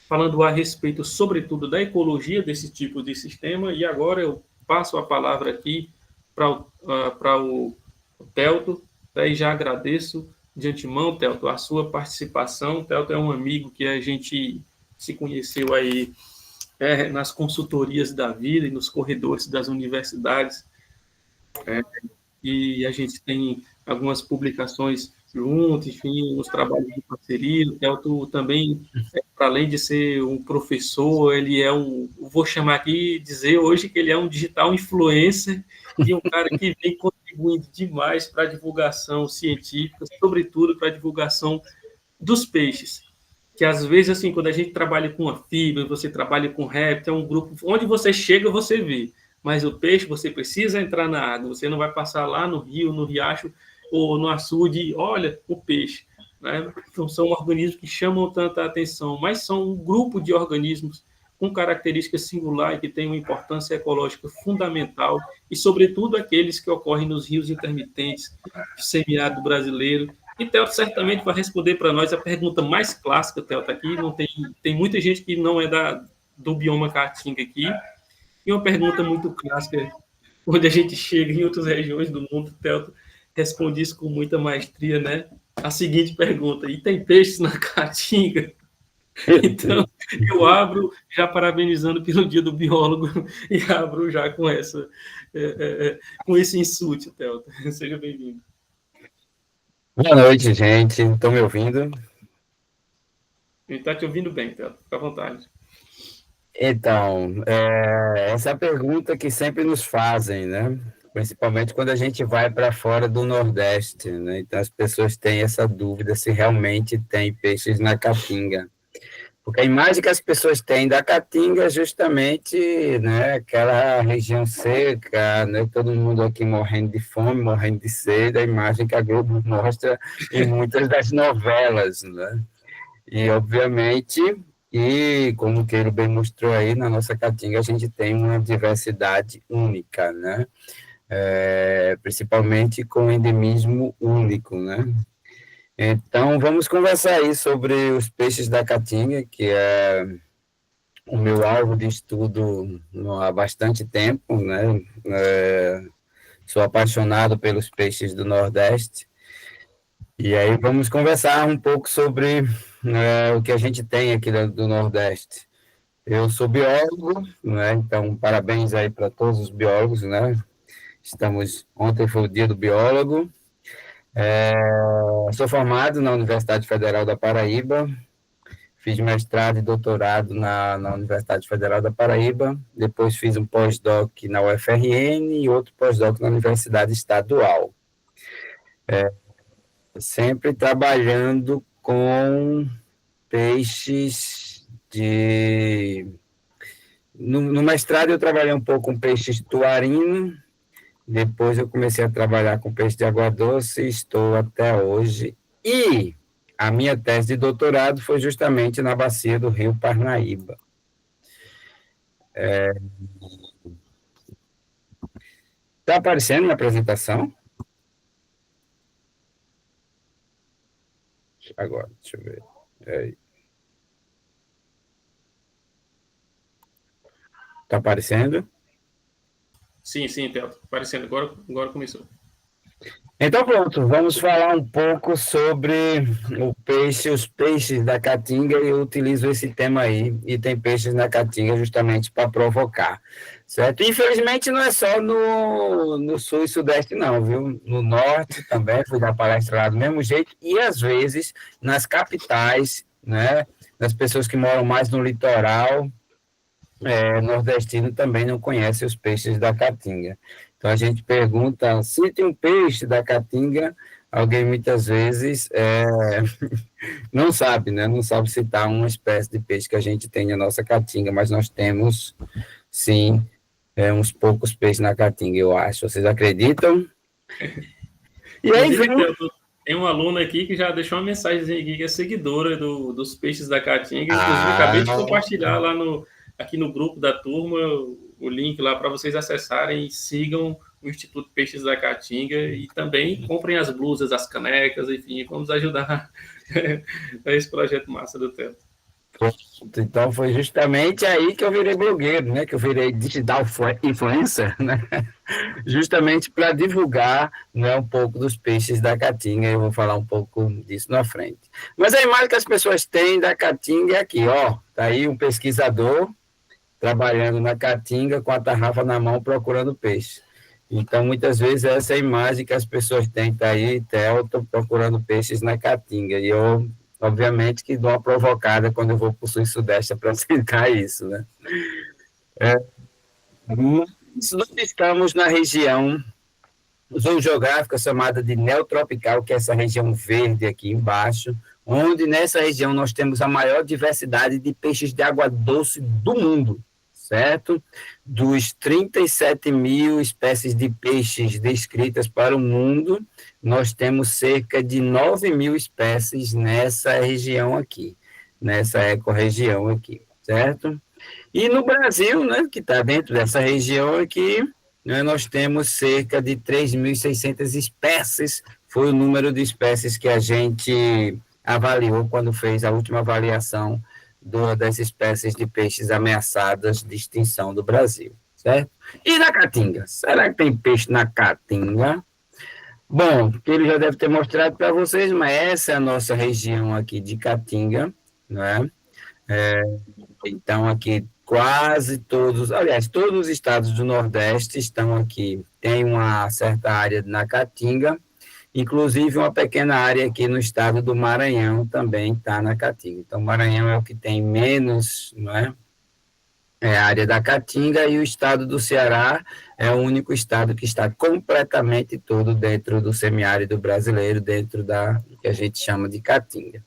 falando a respeito, sobretudo, da ecologia desse tipo de sistema, e agora eu passo a palavra aqui para o Telto, e já agradeço de antemão, Telto, a sua participação. Telto é um amigo que a gente se conheceu aí nas consultorias da vida e nos corredores das universidades, e a gente tem algumas publicações juntos, enfim, uns trabalhos de parceria. O Telto também, para além de ser um professor, ele é vou chamar aqui, dizer hoje que ele é um digital influencer e um cara que vem contribuindo demais para a divulgação científica, sobretudo para a divulgação dos peixes. Que às vezes, assim, quando a gente trabalha com anfíbio, você trabalha com réptil, é um grupo, onde você chega, você vê. Mas o peixe, você precisa entrar na água, você não vai passar lá no rio, no riacho ou no açude e olha o peixe. Né? Então, são organismos que chamam tanta atenção, mas são um grupo de organismos com características singulares que têm uma importância ecológica fundamental e, sobretudo, aqueles que ocorrem nos rios intermitentes do semiárido brasileiro. E Theo certamente vai responder para nós a pergunta mais clássica, Theo, está aqui, tem muita gente que não é do bioma caatinga aqui, e uma pergunta muito clássica, onde a gente chega em outras regiões do mundo, Theo responde isso com muita maestria, né? A seguinte pergunta: e tem peixes na Caatinga? Então, eu abro já parabenizando pelo Dia do Biólogo e abro já com esse insulte, Theo. Seja bem-vindo.
Boa noite, gente. Estão me ouvindo?
A gente está te ouvindo bem, Teto. Fica à vontade.
Então, essa é a pergunta que sempre nos fazem, né? Principalmente quando a gente vai para fora do Nordeste, né? Então as pessoas têm essa dúvida se realmente tem peixes na Caatinga. Porque a imagem que as pessoas têm da Caatinga é justamente, né, aquela região seca, né, todo mundo aqui morrendo de fome, morrendo de sede, a imagem que a Globo mostra em muitas das novelas, né? E, obviamente, como o Queiro bem mostrou aí, na nossa Caatinga a gente tem uma diversidade única, né? Principalmente com endemismo único, né? Então, vamos conversar aí sobre os peixes da Caatinga, que é o meu alvo de estudo há bastante tempo, né? Sou apaixonado pelos peixes do Nordeste. E aí vamos conversar um pouco sobre o que a gente tem aqui do Nordeste. Eu sou biólogo, né? Então parabéns aí para todos os biólogos, né? Ontem foi o dia do biólogo. Sou formado na Universidade Federal da Paraíba, fiz mestrado e doutorado na Universidade Federal da Paraíba, depois fiz um pós-doc na UFRN e outro pós-doc na Universidade Estadual. Sempre trabalhando com peixes de... No mestrado eu trabalhei um pouco com peixes tuarino, depois eu comecei a trabalhar com peixe de água doce e estou até hoje. E a minha tese de doutorado foi justamente na bacia do Rio Parnaíba. Está aparecendo minha apresentação? Agora, deixa eu ver. Está aparecendo?
Sim, Teto. Aparecendo. Agora começou.
Então, pronto, vamos falar um pouco sobre os peixes da Caatinga, e eu utilizo esse tema aí, e tem peixes na Caatinga justamente para provocar, certo? Infelizmente não é só no sul e sudeste não, viu? No norte também, fui dar palestra lá do mesmo jeito, e às vezes nas capitais, né, das pessoas que moram mais no litoral, nordestino também não conhece os peixes da Caatinga. Então a gente pergunta, se tem um peixe da Caatinga, alguém muitas vezes não sabe, né? Não sabe citar uma espécie de peixe que a gente tem na nossa Caatinga, mas nós temos, sim, uns poucos peixes na Caatinga, eu acho. Vocês acreditam?
E aí vem... Tem uma aluna aqui que já deixou uma mensagem aqui, que é seguidora dos peixes da Caatinga. Inclusive, acabei de compartilhar lá aqui no grupo da turma o link lá para vocês acessarem e sigam o Instituto Peixes da Caatinga e também comprem as blusas, as canecas, enfim, vamos ajudar a esse projeto massa do Teto.
Então foi justamente aí que eu virei blogueiro, né? Que eu virei digital influencer, né? Justamente para divulgar, né, um pouco dos peixes da Caatinga. Eu vou falar um pouco disso na frente. Mas a imagem que as pessoas têm da Caatinga é aqui, ó. Tá aí um pesquisador trabalhando na Caatinga com a tarrafa na mão procurando peixe. Então, muitas vezes, essa é a imagem que as pessoas têm, tá aí, Telto, procurando peixes na Caatinga. E eu, obviamente, que dou uma provocada quando eu vou para o sul e sudeste para acertar isso, né? Nós estamos na região zoogeográfica chamada de neotropical, que é essa região verde aqui embaixo, onde nessa região nós temos a maior diversidade de peixes de água doce do mundo, certo? Dos 37 mil espécies de peixes descritas para o mundo, nós temos cerca de 9 mil espécies nessa região aqui, nessa ecorregião aqui, certo? E no Brasil, né, que está dentro dessa região aqui, né, nós temos cerca de 3.600 espécies, foi o número de espécies que a gente avaliou quando fez a última avaliação das espécies de peixes ameaçadas de extinção do Brasil, certo? E na Caatinga? Será que tem peixe na Caatinga? Bom, ele já deve ter mostrado para vocês, mas essa é a nossa região aqui de Caatinga, né? Então, aqui quase todos, aliás, todos os estados do Nordeste estão aqui, tem uma certa área na Caatinga, Inclusive, uma pequena área aqui no estado do Maranhão também está na Caatinga. Então, o Maranhão é o que tem menos, não é? É a área da Caatinga, e o estado do Ceará é o único estado que está completamente todo dentro do semiárido brasileiro, dentro da que a gente chama de Caatinga.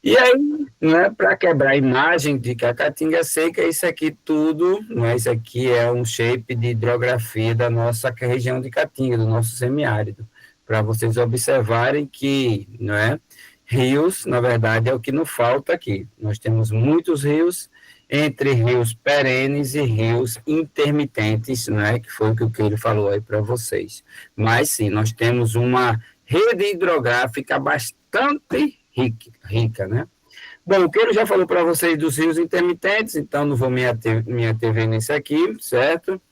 E aí, né, para quebrar a imagem de que a Caatinga é seca, isso aqui tudo, né, isso aqui é um shape de hidrografia da nossa região de Caatinga, do nosso semiárido, para vocês observarem que, né, rios, na verdade, é o que não falta aqui. Nós temos muitos rios, entre rios perenes e rios intermitentes, né, que foi o que ele falou aí para vocês. Mas, sim, nós temos uma rede hidrográfica bastante rica, né? Bom, o que ele já falou para vocês dos rios intermitentes, então não vou me ater nesse aqui, certo?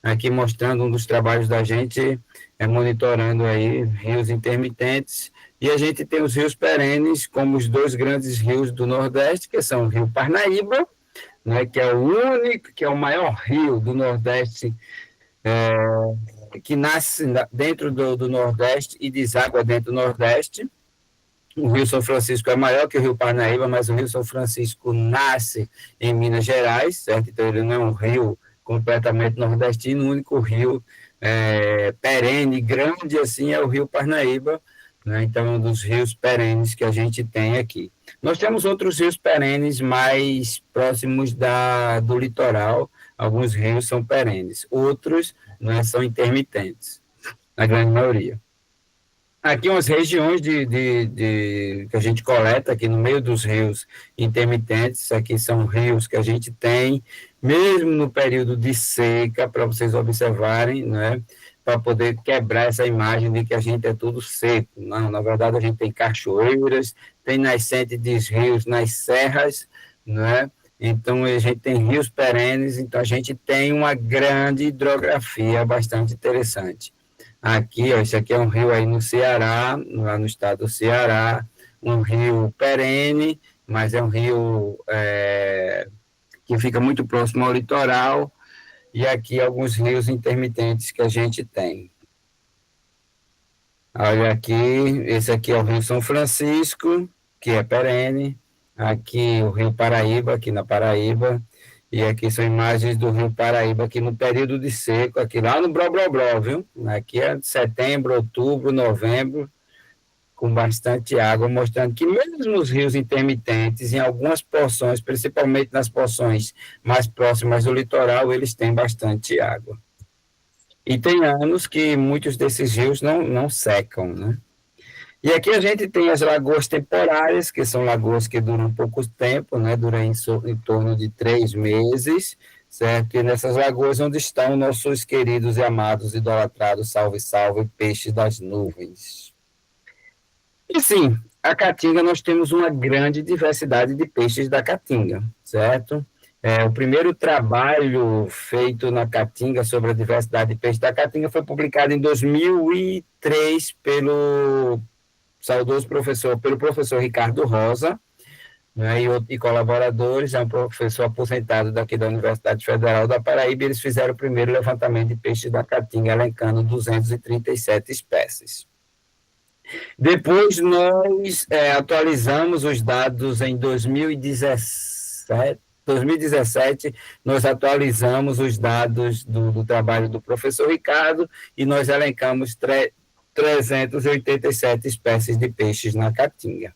Aqui mostrando um dos trabalhos da gente, monitorando aí rios intermitentes, e a gente tem os rios perenes, como os dois grandes rios do Nordeste, que são o Rio Parnaíba, né, que é o único, que é o maior rio do Nordeste, que nasce dentro do Nordeste e deságua dentro do Nordeste. O Rio São Francisco é maior que o Rio Parnaíba, mas o Rio São Francisco nasce em Minas Gerais, certo? Então ele não é um rio completamente nordestino, o único rio perene, grande assim, é o Rio Parnaíba, né? Então é um dos rios perenes que a gente tem aqui. Nós temos outros rios perenes mais próximos do litoral, alguns rios são perenes, outros, né, são intermitentes, na grande maioria. Aqui umas regiões que a gente coleta aqui no meio dos rios intermitentes. Aqui são rios que a gente tem, mesmo no período de seca, para vocês observarem, né? Para poder quebrar essa imagem de que a gente é tudo seco. Não, na verdade, a gente tem cachoeiras, tem nascente de rios nas serras, né? Então, a gente tem rios perenes, então a gente tem uma grande hidrografia bastante interessante. Aqui, ó, esse aqui é um rio aí no Ceará, lá no estado do Ceará, um rio perene, mas é um rio que fica muito próximo ao litoral, e aqui alguns rios intermitentes que a gente tem. Olha aqui, esse aqui é o Rio São Francisco, que é perene, aqui o Rio Paraíba, aqui na Paraíba, e aqui são imagens do Rio Paraíba, aqui no período de seco, aqui lá no Brobló, viu? Aqui é de setembro, outubro, novembro, com bastante água, mostrando que mesmo os rios intermitentes, em algumas porções, principalmente nas porções mais próximas do litoral, eles têm bastante água. E tem anos que muitos desses rios não secam, né? E aqui a gente tem as lagoas temporárias, que são lagoas que duram pouco tempo, né? Duram em torno de 3 meses, certo? E nessas lagoas onde estão nossos queridos e amados, idolatrados, salve, salve, peixes das nuvens. E sim, a Caatinga, nós temos uma grande diversidade de peixes da Caatinga, certo? O primeiro trabalho feito na Caatinga sobre a diversidade de peixes da Caatinga foi publicado em 2003 pelo professor Ricardo Rosa, né, e colaboradores, é um professor aposentado daqui da Universidade Federal da Paraíba. Eles fizeram o primeiro levantamento de peixes da Caatinga, elencando 237 espécies. Depois nós atualizamos os dados em 2017, nós atualizamos os dados do trabalho do professor Ricardo, e nós elencamos 387 espécies de peixes na Caatinga.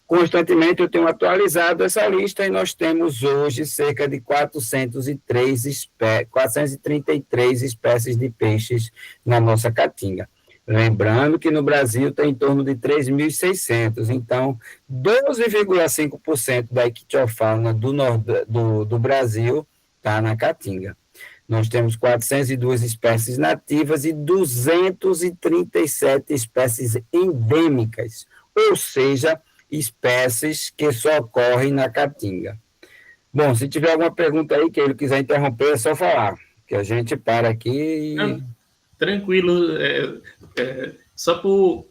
Constantemente eu tenho atualizado essa lista, e nós temos hoje cerca de 433 espécies de peixes na nossa Caatinga. Lembrando que no Brasil tem em torno de 3.600, então 12,5% da ictiofauna do Brasil está na Caatinga. Nós temos 402 espécies nativas e 237 espécies endêmicas, ou seja, espécies que só ocorrem na Caatinga. Bom, se tiver alguma pergunta aí que ele quiser interromper, é só falar, que a gente para aqui e...
Tranquilo, só por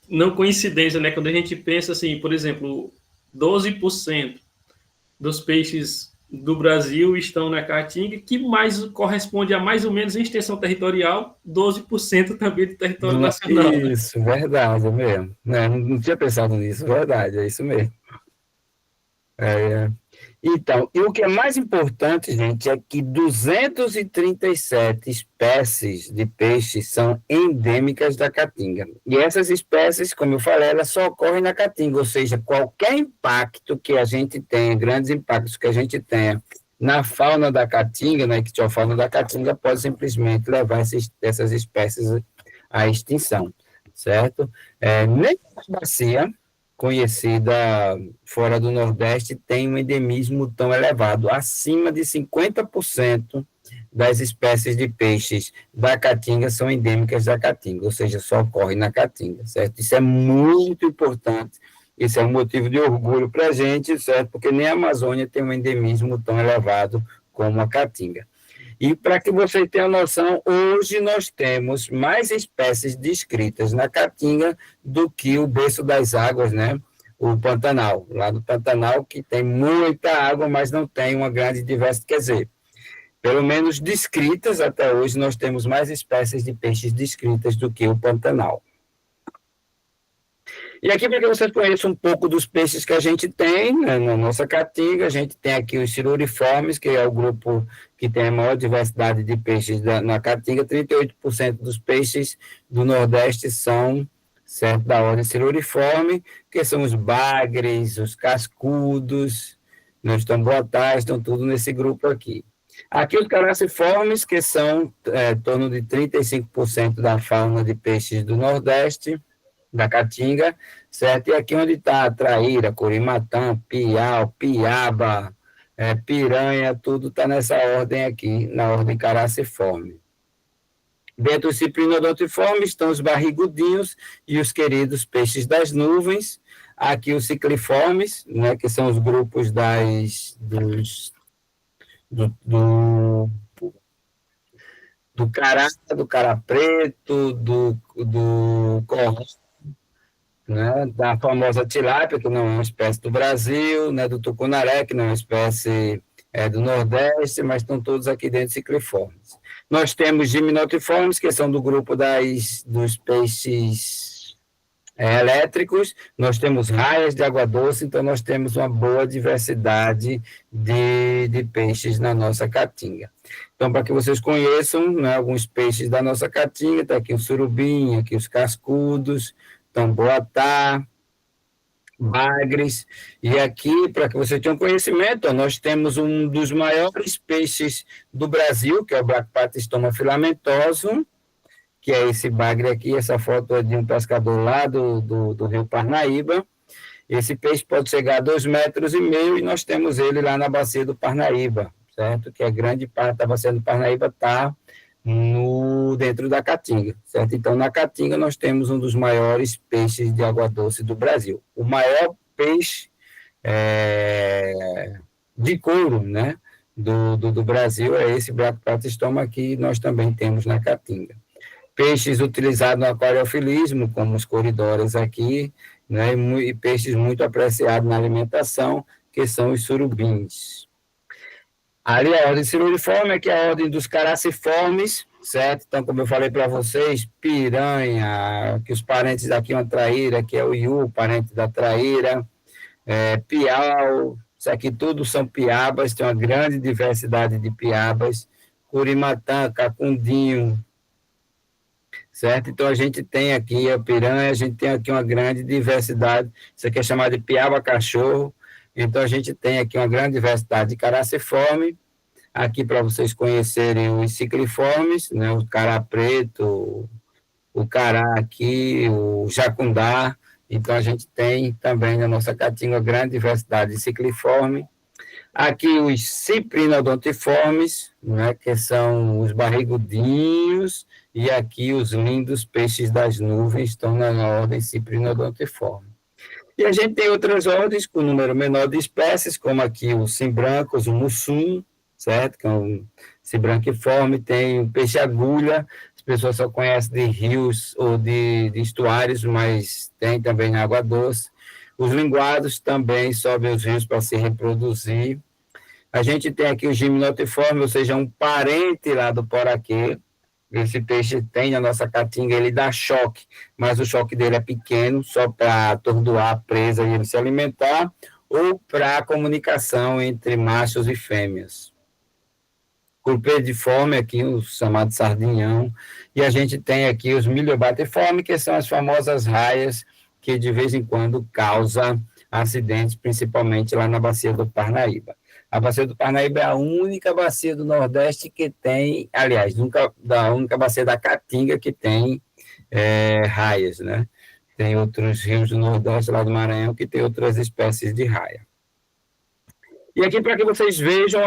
não coincidência, né? Quando a gente pensa assim, por exemplo, 12% dos peixes do Brasil estão na Caatinga, que mais corresponde a mais ou menos em extensão territorial, 12% também do território nacional.
Isso, verdade, é mesmo. Não tinha pensado nisso, verdade, é isso mesmo. Então, e o que é mais importante, gente, é que 237 espécies de peixes são endêmicas da Caatinga. E essas espécies, como eu falei, elas só ocorrem na Caatinga, ou seja, qualquer impacto que a gente tenha, grandes impactos que a gente tenha na fauna da Caatinga, na ictiofauna da Caatinga, pode simplesmente levar essas espécies à extinção, certo? Nem a bacia conhecida fora do Nordeste tem um endemismo tão elevado, acima de 50% das espécies de peixes da Caatinga são endêmicas da Caatinga, ou seja, só ocorre na Caatinga, certo? Isso é muito importante, isso é um motivo de orgulho para a gente, certo? Porque nem a Amazônia tem um endemismo tão elevado como a Caatinga. E para que você tenha noção, hoje nós temos mais espécies descritas na Caatinga do que o berço das águas, né? O Pantanal, lá do Pantanal, que tem muita água, mas não tem uma grande diversidade, quer dizer, pelo menos descritas até hoje, nós temos mais espécies de peixes descritas do que o Pantanal. E aqui, para que vocês conheçam um pouco dos peixes que a gente tem, né, na nossa Caatinga, a gente tem aqui os siluriformes, que é o grupo que tem a maior diversidade de peixes na Caatinga. 38% dos peixes do Nordeste são, certo, da ordem siluriforme, que são os bagres, os cascudos, né, os tamboatais, estão tudo nesse grupo aqui. Aqui os caraciformes, que são em torno de 35% da fauna de peixes do Nordeste, da Caatinga, certo? E aqui onde está a traíra, curimatã, piau, piaba, piranha, tudo está nessa ordem aqui, na ordem caraciforme. Dentro dos ciprinodontiformes estão os barrigudinhos e os queridos peixes das nuvens. Aqui os cicliformes, né, que são os grupos do cará, do cará preto, do corral, né, da famosa tilápia, que não é uma espécie do Brasil, né, do tucunaré, que não é uma espécie do Nordeste, mas estão todos aqui dentro de cicliformes. Nós temos gimnotiformes, que são do grupo dos peixes elétricos, nós temos raias de água doce, então nós temos uma boa diversidade de peixes na nossa Caatinga. Então, para que vocês conheçam, né, alguns peixes da nossa Caatinga, está aqui o surubim, aqui os cascudos, tamboatá, bagres, e aqui, para que você tenha um conhecimento, nós temos um dos maiores peixes do Brasil, que é o Brachypatystoma filamentosum, que é esse bagre aqui. Essa foto é de um pescador lá do rio Parnaíba. Esse peixe pode chegar a 2,5 metros, e nós temos ele lá na bacia do Parnaíba, certo? Que a grande parte da bacia do Parnaíba está dentro da Caatinga, certo? Então, na Caatinga, nós temos um dos maiores peixes de água doce do Brasil. O maior peixe de couro, né, do Brasil é esse Brachypatystoma que nós também temos na Caatinga. Peixes utilizados no aquariofilismo, como os coridores aqui, né, e peixes muito apreciados na alimentação, que são os surubins. Ali a ordem siluriforme, aqui é a ordem dos caraciformes, certo? Então, como eu falei para vocês, piranha, que os parentes daqui é uma traíra, que é o iu, parente da traíra, piau, isso aqui tudo são piabas, tem uma grande diversidade de piabas, curimatã, cacundinho, certo? Então, a gente tem aqui a piranha, a gente tem aqui uma grande diversidade, isso aqui é chamado de piaba-cachorro. Então, a gente tem aqui uma grande diversidade de caraciforme, aqui para vocês conhecerem os cicliformes, né, o cará preto, o cará aqui, o jacundá. Então, a gente tem também na nossa Caatinga uma grande diversidade de cicliforme. Aqui os ciprinodontiformes, né, que são os barrigudinhos, e aqui os lindos peixes das nuvens estão na ordem ciprinodontiforme. E a gente tem outras ordens com número menor de espécies, como aqui o simbrancos, o mussum, certo? Que é um cimbranquiforme, tem o peixe-agulha, as pessoas só conhecem de rios ou de estuários, mas tem também na água doce. Os linguados também sobem os rios para se reproduzir. A gente tem aqui o gimnotiforme, ou seja, um parente lá do poraquê. Esse peixe tem na nossa caatinga, ele dá choque, mas o choque dele é pequeno, só para atordoar a presa e ele se alimentar, ou para a comunicação entre machos e fêmeas. Curpediforme aqui, o chamado sardinhão, e a gente tem aqui os miliobatiforme, que são as famosas raias que de vez em quando causa acidentes, principalmente lá na bacia do Parnaíba. A bacia do Parnaíba é a única bacia do Nordeste que tem, aliás, a única bacia da Caatinga que tem raias, né? Tem outros rios do Nordeste, lá do Maranhão, que tem outras espécies de raia. E aqui, para que vocês vejam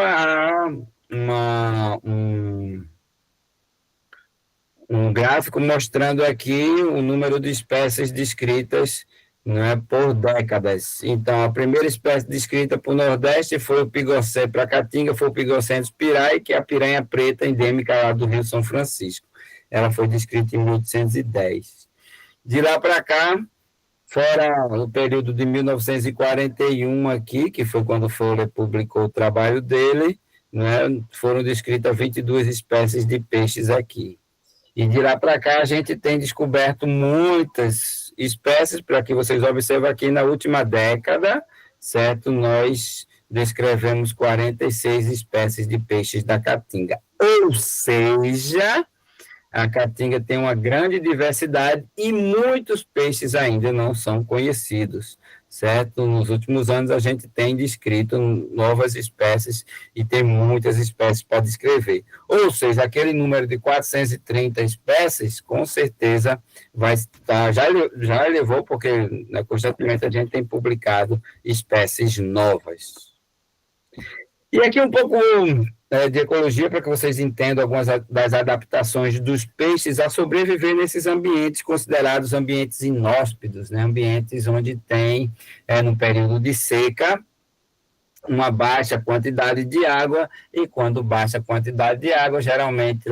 um gráfico mostrando aqui o número de espécies descritas, né, por décadas. Então, a primeira espécie descrita para o Nordeste foi o pigocé, para a Caatinga foi o Pigocentus pirae, que é a piranha preta endêmica lá do Rio São Francisco. Ela foi descrita em 1810. De lá para cá, fora o período de 1941 aqui, que foi quando o Fowler publicou o trabalho dele, né, foram descritas 22 espécies de peixes aqui. E de lá para cá a gente tem descoberto muitas espécies, para que vocês observem aqui na última década, certo? Nós descrevemos 46 espécies de peixes da Caatinga. Ou seja, a Caatinga tem uma grande diversidade e muitos peixes ainda não são conhecidos, certo? Nos últimos anos a gente tem descrito novas espécies e tem muitas espécies para descrever. Ou seja, aquele número de 430 espécies, com certeza vai estar, já elevou, porque, né, constantemente a gente tem publicado espécies novas. E aqui um pouco de ecologia, para que vocês entendam algumas das adaptações dos peixes a sobreviver nesses ambientes considerados ambientes inóspitos, né? Ambientes onde tem, no período de seca, uma baixa quantidade de água, e quando baixa a quantidade de água, geralmente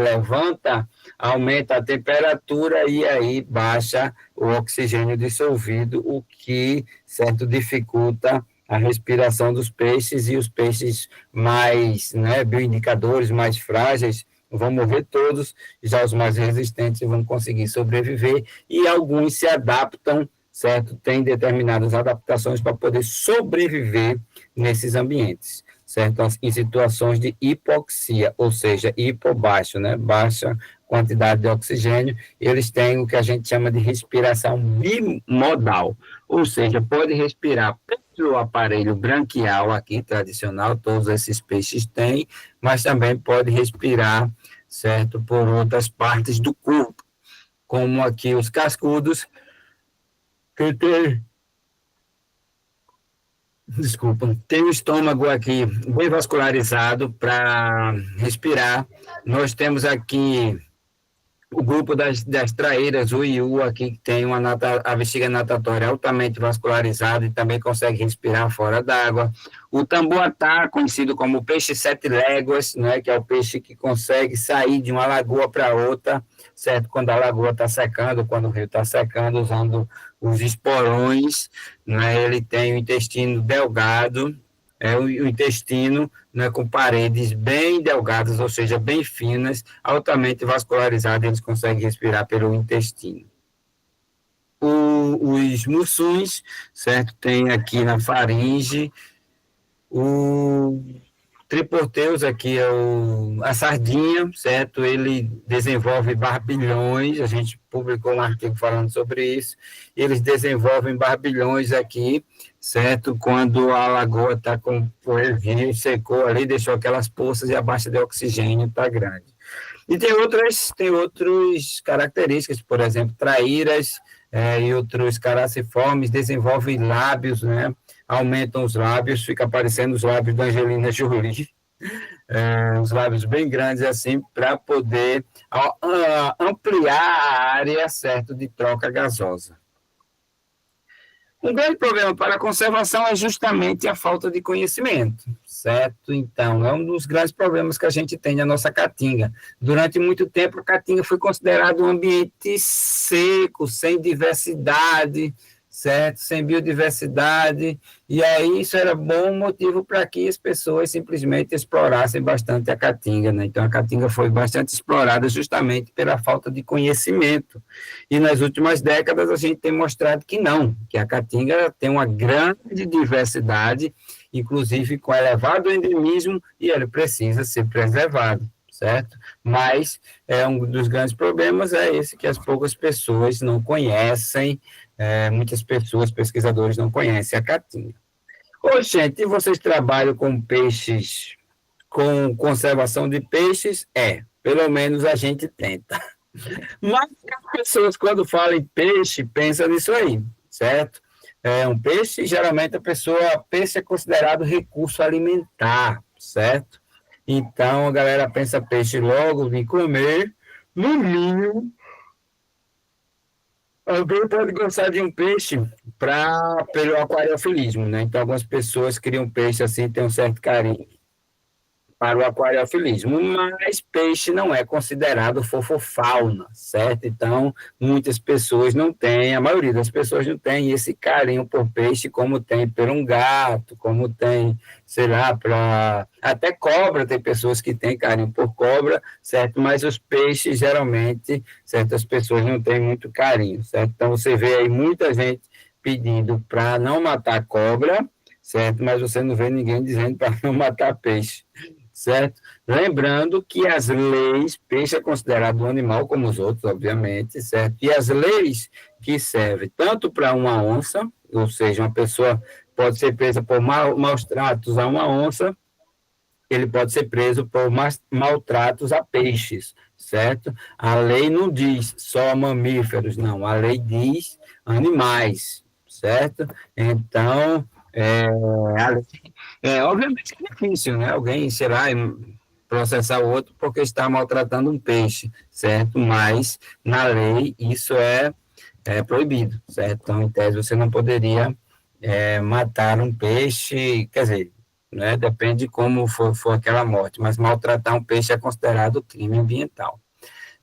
aumenta a temperatura, e aí baixa o oxigênio dissolvido, o que, certo, dificulta a respiração dos peixes, e os peixes mais, né, bioindicadores, mais frágeis, vão morrer todos, já os mais resistentes vão conseguir sobreviver, e alguns se adaptam, certo? Tem determinadas adaptações para poder sobreviver nesses ambientes, certo? Em situações de hipoxia, ou seja, hipobaixo, né? Baixa quantidade de oxigênio, eles têm o que a gente chama de respiração bimodal, ou seja, pode respirar pelo aparelho branquial aqui, tradicional, todos esses peixes têm, mas também pode respirar, certo, por outras partes do corpo, como aqui os cascudos, que tem o estômago aqui bem vascularizado para respirar. Nós temos aqui o grupo das traíras, o IU aqui, que tem a bexiga natatória altamente vascularizada e também consegue respirar fora d'água. O tamboatá, conhecido como peixe 7 léguas, né, que é o peixe que consegue sair de uma lagoa para outra, certo? Quando a lagoa está secando, quando o rio está secando, usando os esporões, né, ele tem o intestino delgado, o intestino, né, com paredes bem delgadas, ou seja, bem finas, altamente vascularizadas, eles conseguem respirar pelo intestino. Os mussuns, certo, tem aqui na faringe, o Triporteus aqui é a sardinha, certo? Ele desenvolve barbilhões, a gente publicou um artigo falando sobre isso, eles desenvolvem barbilhões aqui, certo? Quando a lagoa está com o rio secou ali, deixou aquelas poças e a baixa de oxigênio está grande. E tem outras características, por exemplo, traíras e outros caraciformes desenvolvem lábios, né? Aumentam os lábios, fica aparecendo os lábios da Angelina Jolie, os lábios bem grandes assim, para poder ampliar a área, certo, de troca gasosa. Um grande problema para a conservação é justamente a falta de conhecimento, certo? Então, é um dos grandes problemas que a gente tem na nossa Caatinga. Durante muito tempo, a Caatinga foi considerada um ambiente seco, sem diversidade, certo? Sem biodiversidade, e aí isso era bom motivo para que as pessoas simplesmente explorassem bastante a caatinga, né? Então a caatinga foi bastante explorada justamente pela falta de conhecimento, e nas últimas décadas a gente tem mostrado que não, que a caatinga tem uma grande diversidade, inclusive com elevado endemismo, e ele precisa ser preservado, certo? Mas um dos grandes problemas é esse, que as poucas pessoas não conhecem, muitas pessoas, pesquisadores, não conhecem a caatinga. Ô, gente, e vocês trabalham com peixes, com conservação de peixes? Pelo menos a gente tenta. Mas as pessoas, quando falam em peixe, pensam nisso aí, certo? Um peixe, geralmente peixe é considerado recurso alimentar, certo? Então, a galera pensa peixe logo, vem comer, no mínimo. Alguém pode gostar de um peixe pelo aquariofilismo, né? Então, algumas pessoas criam peixe assim, tem um certo carinho para o aquariofilismo, mas peixe não é considerado fofofauna, certo? Então, muitas pessoas não têm, a maioria das pessoas não tem esse carinho por peixe como tem por um gato, como tem, sei lá, até cobra, tem pessoas que têm carinho por cobra, certo? Mas os peixes, geralmente, certas pessoas não têm muito carinho, certo? Então, você vê aí muita gente pedindo para não matar cobra, certo? Mas você não vê ninguém dizendo para não matar peixe, certo? Lembrando que as leis, peixe é considerado um animal como os outros, obviamente, certo? E as leis que servem tanto para uma onça, ou seja, uma pessoa pode ser presa por maus tratos a uma onça, ele pode ser preso por maltratos a peixes, certo? A lei não diz só mamíferos, não, a lei diz animais, certo? Então, obviamente é difícil, né? Alguém, sei lá, processar o outro porque está maltratando um peixe, certo? Mas, na lei, isso é proibido, certo? Então, em tese, você não poderia matar um peixe, quer dizer, né? Depende de como for aquela morte, mas maltratar um peixe é considerado crime ambiental,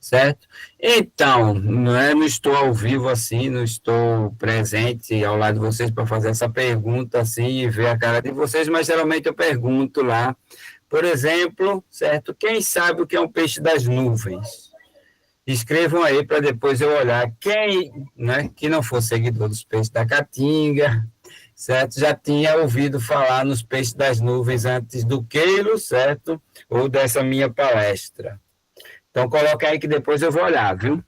certo? Então, não estou ao vivo assim, não estou presente ao lado de vocês para fazer essa pergunta assim e ver a cara de vocês, mas geralmente eu pergunto lá, por exemplo, certo? Quem sabe o que é um peixe das nuvens? Escrevam aí para depois eu olhar. Quem, né, que não for seguidor dos peixes da Caatinga, certo? Já tinha ouvido falar nos peixes das nuvens antes do Queiro, certo? Ou dessa minha palestra. Então, coloca aí que depois eu vou olhar, viu?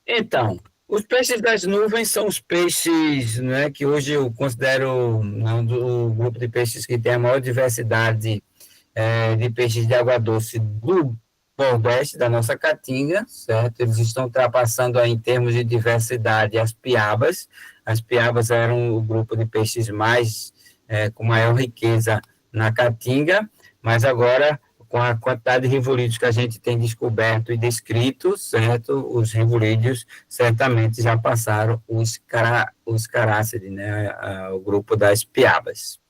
Então, os peixes das nuvens são os peixes, né, que hoje eu considero o grupo de peixes que tem a maior diversidade de peixes de água doce do Nordeste, da nossa Caatinga, certo? Eles estão ultrapassando aí, em termos de diversidade, as piabas. As piabas eram o grupo de peixes com maior riqueza na Caatinga, mas agora, com a quantidade de rivolídeos que a gente tem descoberto e descrito, certo? Os rivolídeos certamente já passaram os caráceres, né? O grupo das piabas.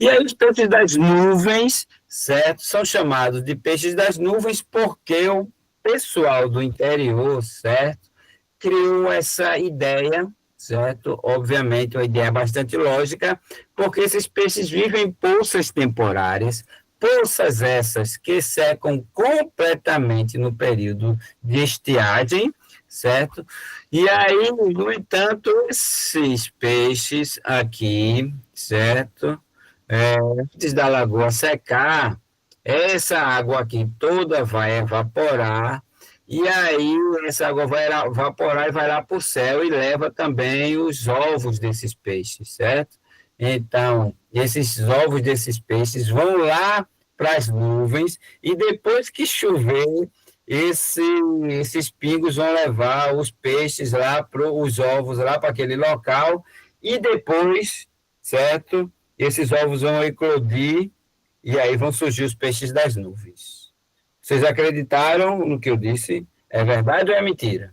E aí os peixes das nuvens, certo? São chamados de peixes das nuvens porque o pessoal do interior, certo? Criou essa ideia, certo? Obviamente, uma ideia bastante lógica, porque esses peixes vivem em poças temporárias, poças essas que secam completamente no período de estiagem, certo? E aí, no entanto, esses peixes aqui, certo? Antes da lagoa secar, essa água aqui toda vai evaporar, e aí essa água vai evaporar e vai lá para o céu e leva também os ovos desses peixes, certo? Então, esses ovos desses peixes vão lá para as nuvens, e depois que chover, esses pingos vão levar os peixes lá, os ovos lá para aquele local, e depois, certo? Esses ovos vão eclodir e aí vão surgir os peixes das nuvens. Vocês acreditaram no que eu disse? É verdade ou é mentira?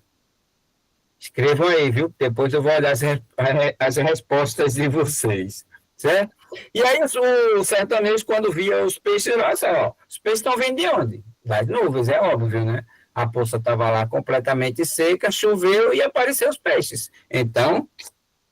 Escrevam aí, viu? Depois eu vou olhar as respostas de vocês, certo? E aí o sertanejo, quando via os peixes, olha só, os peixes estão vindo de onde? Das nuvens, é óbvio, né? a poça estava lá completamente seca, choveu e apareceu os peixes. Então,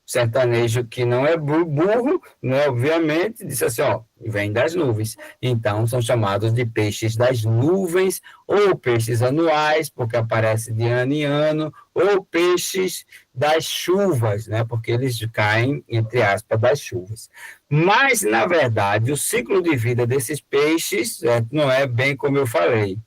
sertanejo que não é burro, né, obviamente, disse assim, ó, vem das nuvens. Então, são chamados de peixes das nuvens, ou peixes anuais, porque aparece de ano em ano, ou peixes das chuvas, né, porque eles caem, entre aspas, das chuvas. Mas, na verdade, o ciclo de vida desses peixes, certo, não é bem como eu falei.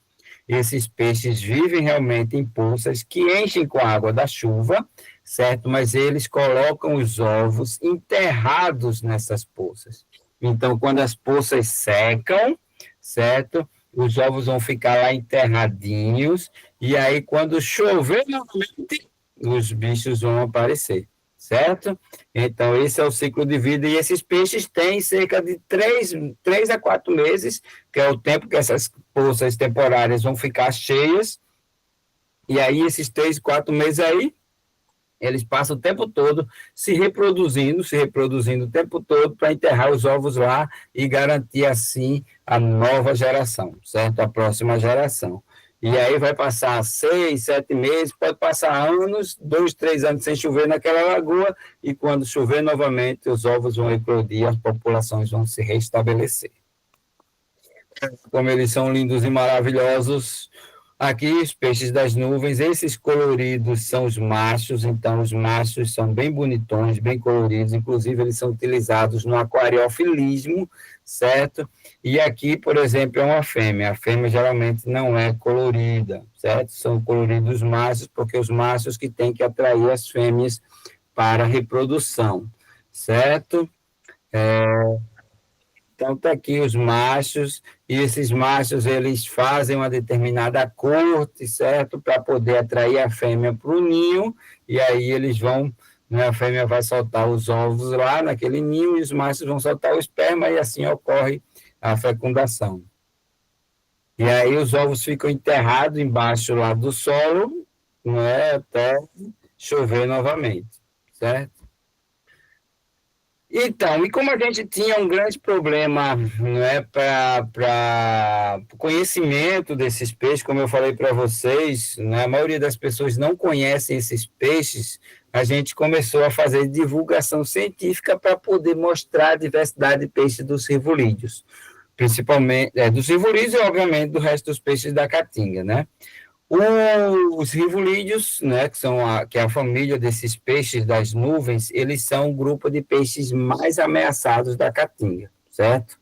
Esses peixes vivem realmente em poças que enchem com a água da chuva, certo? Mas eles colocam os ovos enterrados nessas poças. Então, quando as poças secam, certo? Os ovos vão ficar lá enterradinhos, e aí, quando chover novamente, os bichos vão aparecer, certo? Então, esse é o ciclo de vida, e esses peixes têm cerca de 3 a 4 meses, que é o tempo que essas poças temporárias vão ficar cheias, e aí, esses 3, 4 meses aí, eles passam o tempo todo se reproduzindo o tempo todo para enterrar os ovos lá e garantir, assim, a nova geração, certo? A próxima geração. E aí vai passar 6, 7 meses, pode passar anos, 2, 3 anos sem chover naquela lagoa, e quando chover novamente, os ovos vão eclodir, as populações vão se restabelecer. Como eles são lindos e maravilhosos, aqui, os peixes das nuvens, esses coloridos são os machos, então os machos são bem bonitões, bem coloridos, inclusive eles são utilizados no aquariofilismo, certo? E aqui, por exemplo, é uma fêmea, a fêmea geralmente não é colorida, certo? São coloridos os machos, porque os machos que têm que atrair as fêmeas para a reprodução, certo? Então, tá aqui os machos, e esses machos, eles fazem uma determinada corte, certo? Para poder atrair a fêmea para o ninho, e aí eles vão, né, a fêmea vai soltar os ovos lá naquele ninho, e os machos vão soltar o esperma, e assim ocorre a fecundação. E aí os ovos ficam enterrados embaixo lá do solo, né, até chover novamente, certo? Então, e como a gente tinha um grande problema, né, para o conhecimento desses peixes, como eu falei para vocês, né, a maioria das pessoas não conhecem esses peixes, a gente começou a fazer divulgação científica para poder mostrar a diversidade de peixes dos rivolídeos, principalmente dos rivolídeos e, obviamente, do resto dos peixes da caatinga, né? Os rivolídeos, né, que é a família desses peixes das nuvens, eles são o grupo de peixes mais ameaçados da caatinga, certo?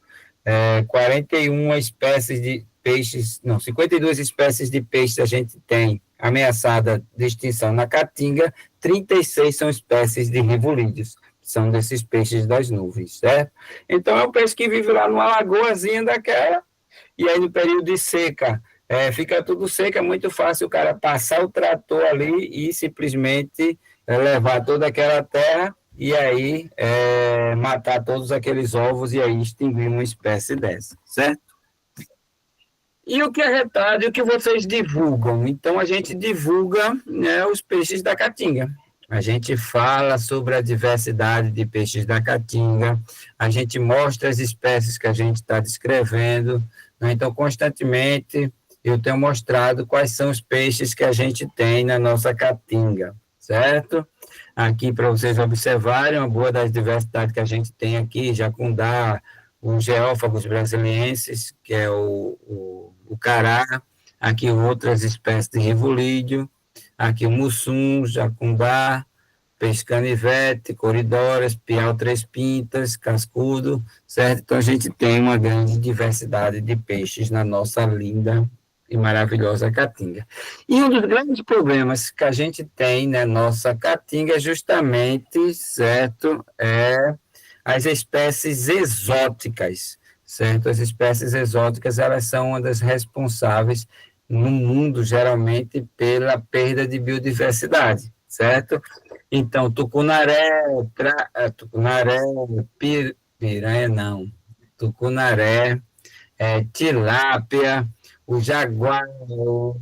41 espécies de peixes, não, 52 espécies de peixes a gente tem ameaçada de extinção na caatinga, 36 são espécies de rivolídeos, são desses peixes das nuvens, certo? Então, é um peixe que vive lá numa lagoazinha daquela, e aí no período de seca, fica tudo seco, é muito fácil o cara passar o trator ali e simplesmente levar toda aquela terra e aí matar todos aqueles ovos e aí extinguir uma espécie dessa, certo? E o que é retado e o que vocês divulgam? Então, a gente divulga, né, os peixes da caatinga. A gente fala sobre a diversidade de peixes da caatinga, a gente mostra as espécies que a gente está descrevendo, né? Então, constantemente, eu tenho mostrado quais são os peixes que a gente tem na nossa caatinga, certo? Aqui, para vocês observarem, uma boa das diversidades que a gente tem aqui, jacundá, os geófagos brasilienses, que é o cará, aqui outras espécies de rivolídeo, aqui o mussum, jacundá, peixe canivete, coridoras, piau três pintas, cascudo, certo? Então, a gente tem uma grande diversidade de peixes na nossa linda e maravilhosa caatinga. E um dos grandes problemas que a gente tem na nossa caatinga é justamente, certo, as espécies exóticas, certo? As espécies exóticas, elas são uma das responsáveis no mundo, geralmente, pela perda de biodiversidade, certo? Então, piranha não, tucunaré, tilápia, o jaguar, o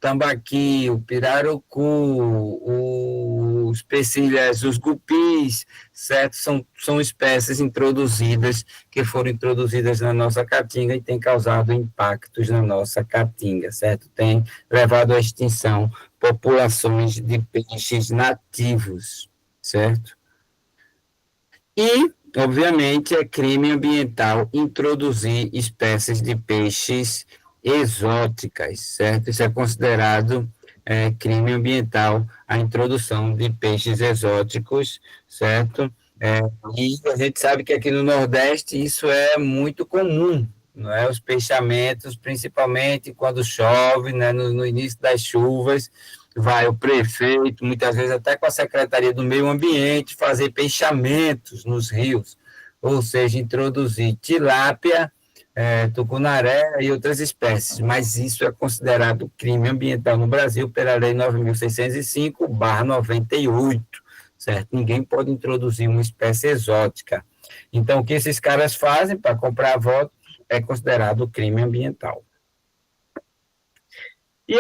tambaqui, o pirarucu, o os pecilhas, os gupis, certo? São espécies introduzidas, que foram introduzidas na nossa caatinga e têm causado impactos na nossa caatinga, certo? Tem levado à extinção populações de peixes nativos, certo? E, obviamente, é crime ambiental introduzir espécies de peixes exóticas, certo? Isso é considerado crime ambiental, a introdução de peixes exóticos, certo? E a gente sabe que aqui no Nordeste isso é muito comum, não é? Os peixamentos, principalmente quando chove, né? No início das chuvas, vai o prefeito, muitas vezes até com a Secretaria do Meio Ambiente, fazer peixamentos nos rios, ou seja, introduzir tilápia, tucunaré e outras espécies, mas isso é considerado crime ambiental no Brasil pela Lei 9.605/98, certo? Ninguém pode introduzir uma espécie exótica. Então, o que esses caras fazem para comprar votos é considerado crime ambiental. E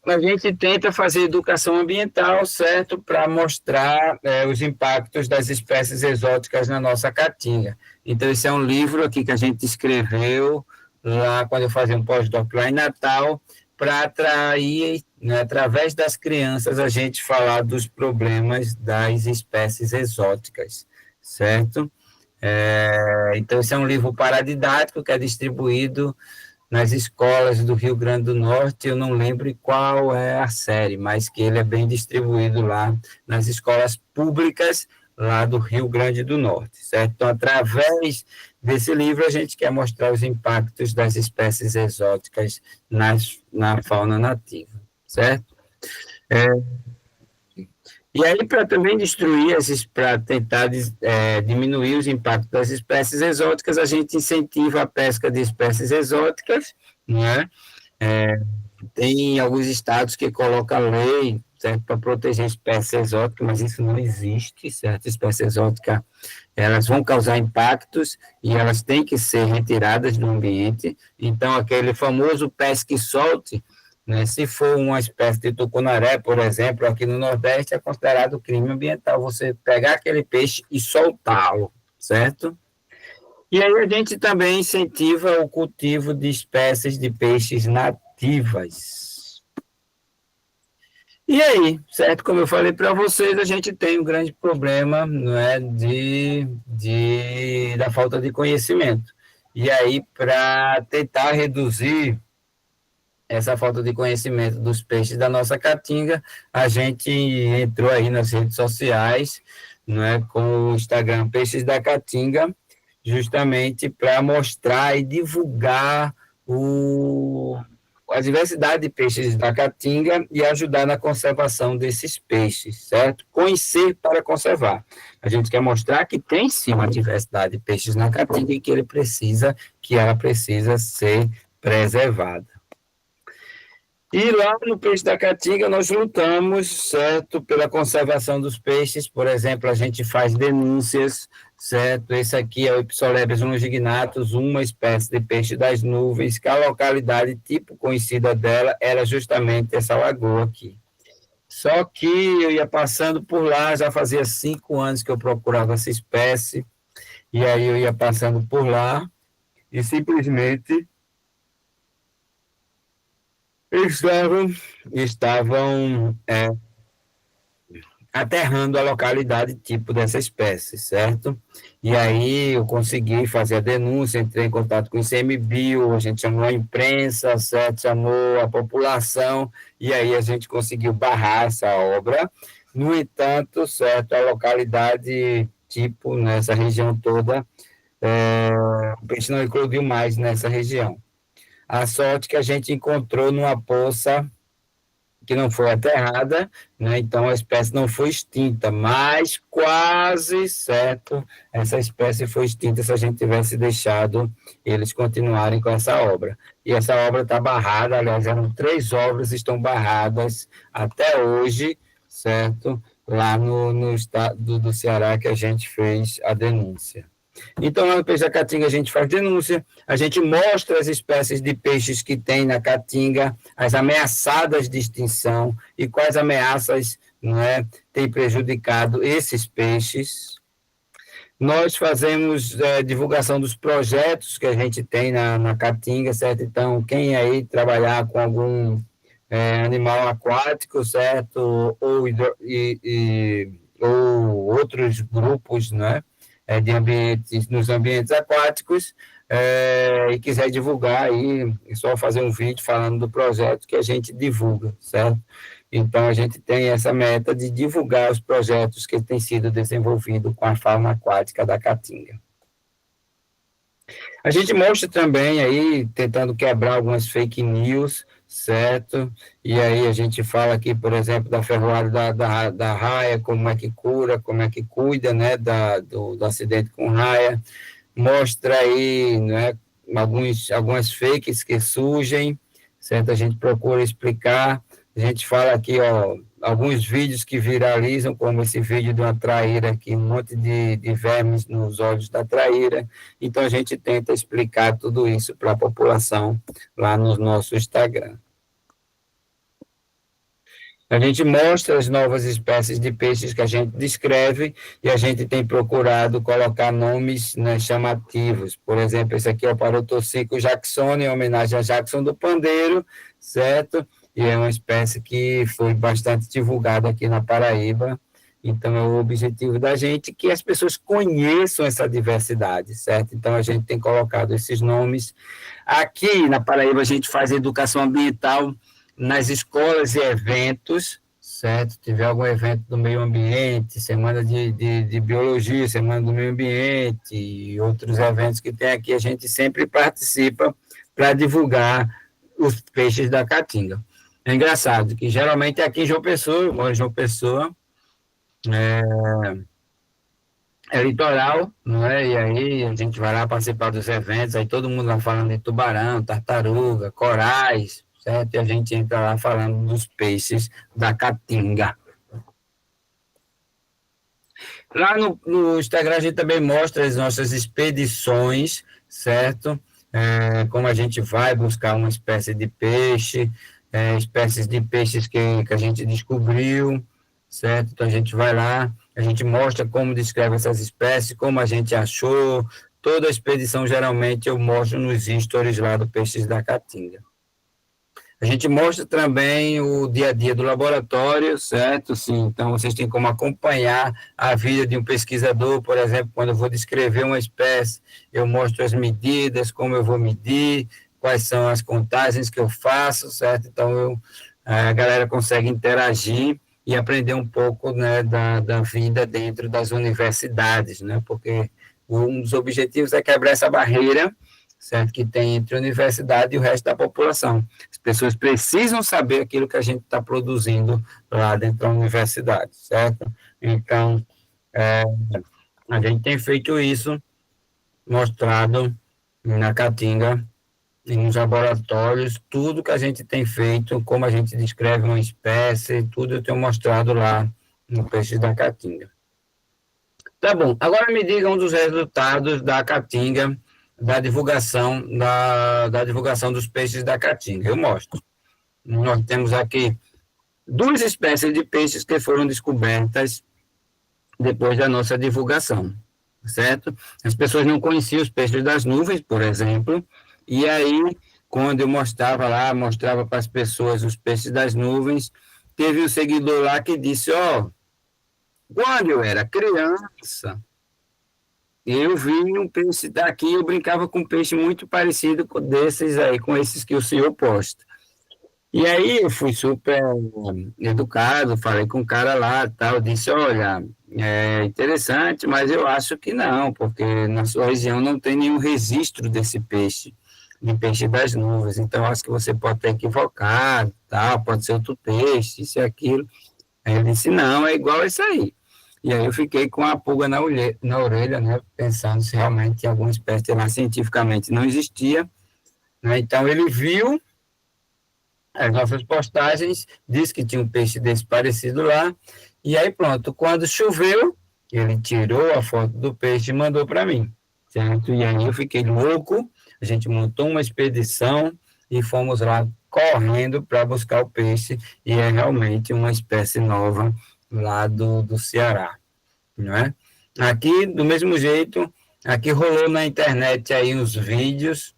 a gente tenta fazer educação ambiental, certo, para mostrar os impactos das espécies exóticas na nossa caatinga. Então, esse é um livro aqui que a gente escreveu lá quando eu fazia um pós-doc lá em Natal, para atrair, né, através das crianças, a gente falar dos problemas das espécies exóticas, certo? Então, esse é um livro paradidático que é distribuído nas escolas do Rio Grande do Norte. Eu não lembro qual é a série, mas que ele é bem distribuído lá nas escolas públicas lá do Rio Grande do Norte, certo? Então, através desse livro, a gente quer mostrar os impactos das espécies exóticas na fauna nativa, certo? E aí, para também para tentar diminuir os impactos das espécies exóticas, a gente incentiva a pesca de espécies exóticas, né? Tem alguns estados que colocam lei, certo, para proteger espécies exóticas, mas isso não existe, certo? Espécies exóticas, elas vão causar impactos e elas têm que ser retiradas do ambiente. Então, aquele famoso pesque e solte, né, se for uma espécie de tucunaré, por exemplo, aqui no Nordeste, é considerado crime ambiental você pegar aquele peixe e soltá-lo, certo? E aí a gente também incentiva o cultivo de espécies de peixes nativas. E aí, certo? Como eu falei para vocês, a gente tem um grande problema, não é, da falta de conhecimento. E aí, para tentar reduzir essa falta de conhecimento dos peixes da nossa caatinga, a gente entrou aí nas redes sociais, né, com o Instagram Peixes da Caatinga, justamente para mostrar e divulgar a diversidade de peixes da caatinga e ajudar na conservação desses peixes, certo? Conhecer para conservar. A gente quer mostrar que tem sim uma diversidade de peixes na caatinga e que ela precisa ser preservada. E lá no Peixe da Caatinga nós lutamos, certo, pela conservação dos peixes. Por exemplo, a gente faz denúncias, certo? Esse aqui é o Ipsolebes longignatus, uma espécie de peixe das nuvens, que a localidade tipo conhecida dela era justamente essa lagoa aqui. Só que eu ia passando por lá, já fazia 5 anos que eu procurava essa espécie, e aí eu ia passando por lá e simplesmente estavam aterrando a localidade tipo dessa espécie, certo? E aí eu consegui fazer a denúncia, entrei em contato com o ICMBio, a gente chamou a imprensa, certo? Chamou a população, e aí a gente conseguiu barrar essa obra. No entanto, certo, a localidade tipo, nessa região toda, o peixe não eclodiu mais nessa região. A sorte que a gente encontrou numa poça que não foi aterrada, né? Então a espécie não foi extinta, mas quase, certo, essa espécie foi extinta se a gente tivesse deixado eles continuarem com essa obra. E essa obra está barrada, aliás, eram 3 obras, estão barradas até hoje, certo, lá no estado do Ceará que a gente fez a denúncia. Então, lá no Peixe da Caatinga, a gente faz denúncia, a gente mostra as espécies de peixes que tem na Caatinga, as ameaçadas de extinção e quais ameaças né, tem prejudicado esses peixes. Nós fazemos divulgação dos projetos que a gente tem na Caatinga, certo? Então, quem aí trabalhar com algum animal aquático, certo? Ou outros grupos, né? De ambientes, nos ambientes aquáticos, e quiser divulgar aí, é só fazer um vídeo falando do projeto que a gente divulga, certo? Então, a gente tem essa meta de divulgar os projetos que têm sido desenvolvidos com a fauna aquática da Caatinga. A gente mostra também aí, tentando quebrar algumas fake news, certo? E aí a gente fala aqui, por exemplo, da ferroada da raia, como é que cura, como é que cuida, né, do acidente com raia. Mostra aí, né, algumas fakes que surgem, certo? A gente procura explicar. A gente fala aqui, ó, alguns vídeos que viralizam, como esse vídeo de uma traíra aqui, um monte de vermes nos olhos da traíra. Então, a gente tenta explicar tudo isso para a população lá no nosso Instagram. A gente mostra as novas espécies de peixes que a gente descreve e a gente tem procurado colocar nomes, né, chamativos. Por exemplo, esse aqui é o Parotocico jacksoni, em homenagem a Jackson do Pandeiro, certo? E é uma espécie que foi bastante divulgada aqui na Paraíba. Então, é o objetivo da gente que as pessoas conheçam essa diversidade, certo? Então, a gente tem colocado esses nomes. Aqui na Paraíba, a gente faz educação ambiental nas escolas e eventos, certo? Se tiver algum evento do meio ambiente, semana de biologia, semana do meio ambiente e outros eventos que tem aqui, a gente sempre participa para divulgar os peixes da Caatinga. É engraçado que geralmente aqui em João Pessoa, eu moro em João Pessoa, é litoral, não é? E aí a gente vai lá participar dos eventos, aí todo mundo lá falando de tubarão, tartaruga, corais, certo? E a gente entra lá falando dos peixes da Caatinga. Lá no Instagram a gente também mostra as nossas expedições, certo? Como a gente vai buscar uma espécie de peixe, espécies de peixes que a gente descobriu, certo? Então a gente vai lá, a gente mostra como descreve essas espécies, como a gente achou. Toda a expedição geralmente eu mostro nos stories lá do Peixes da Caatinga. A gente mostra também o dia a dia do laboratório, certo? Sim, então, vocês têm como acompanhar a vida de um pesquisador, por exemplo, quando eu vou descrever uma espécie, eu mostro as medidas, como eu vou medir, quais são as contagens que eu faço, certo? Então, a galera consegue interagir e aprender um pouco, né, da vida dentro das universidades, né? Porque um dos objetivos é quebrar essa barreira, certo, que tem entre a universidade e o resto da população. As pessoas precisam saber aquilo que a gente está produzindo lá dentro da universidade, certo? Então, a gente tem feito isso, mostrado na Caatinga, e nos laboratórios, tudo que a gente tem feito, como a gente descreve uma espécie, tudo eu tenho mostrado lá no Peixe da Caatinga. Tá bom, agora me digam dos resultados da Caatinga, da divulgação dos peixes da Caatinga. Eu mostro. Nós temos aqui 2 espécies de peixes que foram descobertas depois da nossa divulgação, certo? As pessoas não conheciam os peixes das nuvens, por exemplo, e aí, quando eu mostrava para as pessoas os peixes das nuvens, teve um seguidor lá que disse, quando eu era criança, eu vi um peixe daqui, eu brincava com um peixe muito parecido com desses aí, com esses que o senhor posta. E aí eu fui super educado, falei com o cara lá, tal, disse, olha, é interessante, mas eu acho que não, porque na sua região não tem nenhum registro desse peixe, de peixe das nuvens, então acho que você pode ter equivocado, tal, pode ser outro peixe, isso e aquilo. Aí ele disse, não, é igual isso aí. E aí eu fiquei com a pulga na orelha, né, pensando se realmente alguma espécie lá cientificamente não existia, né? Então ele viu as nossas postagens, disse que tinha um peixe desse parecido lá, e aí pronto, quando choveu, ele tirou a foto do peixe e mandou para mim, certo? E aí eu fiquei louco, a gente montou uma expedição e fomos lá correndo para buscar o peixe, e é realmente uma espécie nova lá do Ceará, não é? Aqui, do mesmo jeito, aqui rolou na internet aí uns vídeos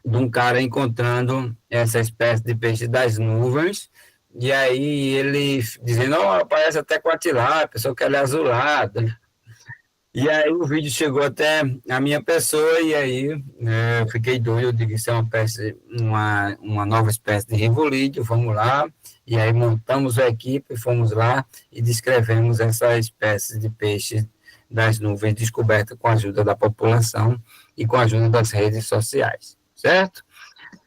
de um cara encontrando essa espécie de peixe das nuvens, e aí ele dizendo, oh, parece até com a tilápia, só que ela é azulada. E aí o vídeo chegou até a minha pessoa, e aí eu fiquei doido, eu digo, isso é uma nova espécie de rivolídeo, vamos lá. E aí montamos a equipe, fomos lá e descrevemos essa espécie de peixe das nuvens descoberta com a ajuda da população e com a ajuda das redes sociais, certo?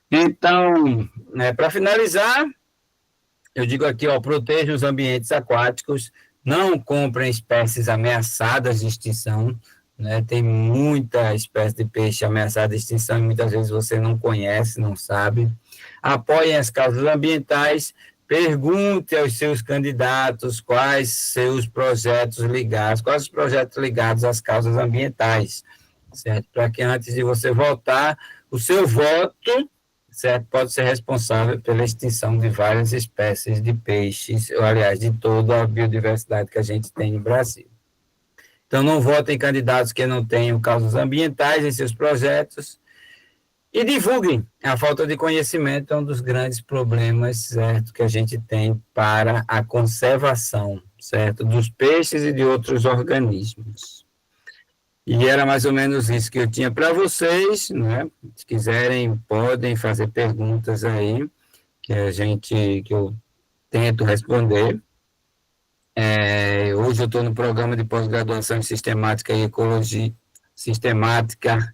Então, para finalizar, eu digo aqui, ó, protejam os ambientes aquáticos, não comprem espécies ameaçadas de extinção, né? Tem muita espécie de peixe ameaçada de extinção e muitas vezes você não conhece, não sabe. Apoiem as causas ambientais, pergunte aos seus candidatos quais os projetos ligados às causas ambientais, certo? Para que antes de você votar, o seu voto, certo, pode ser responsável pela extinção de várias espécies de peixes, ou, aliás, de toda a biodiversidade que a gente tem no Brasil. Então, não votem em candidatos que não tenham causas ambientais em seus projetos e divulguem. A falta de conhecimento é um dos grandes problemas, certo, que a gente tem para a conservação, certo, dos peixes e de outros organismos. E era mais ou menos isso que eu tinha para vocês, né? Se quiserem, podem fazer perguntas aí, que eu tento responder. Hoje eu estou no programa de pós-graduação em Sistemática e Ecologia, Sistemática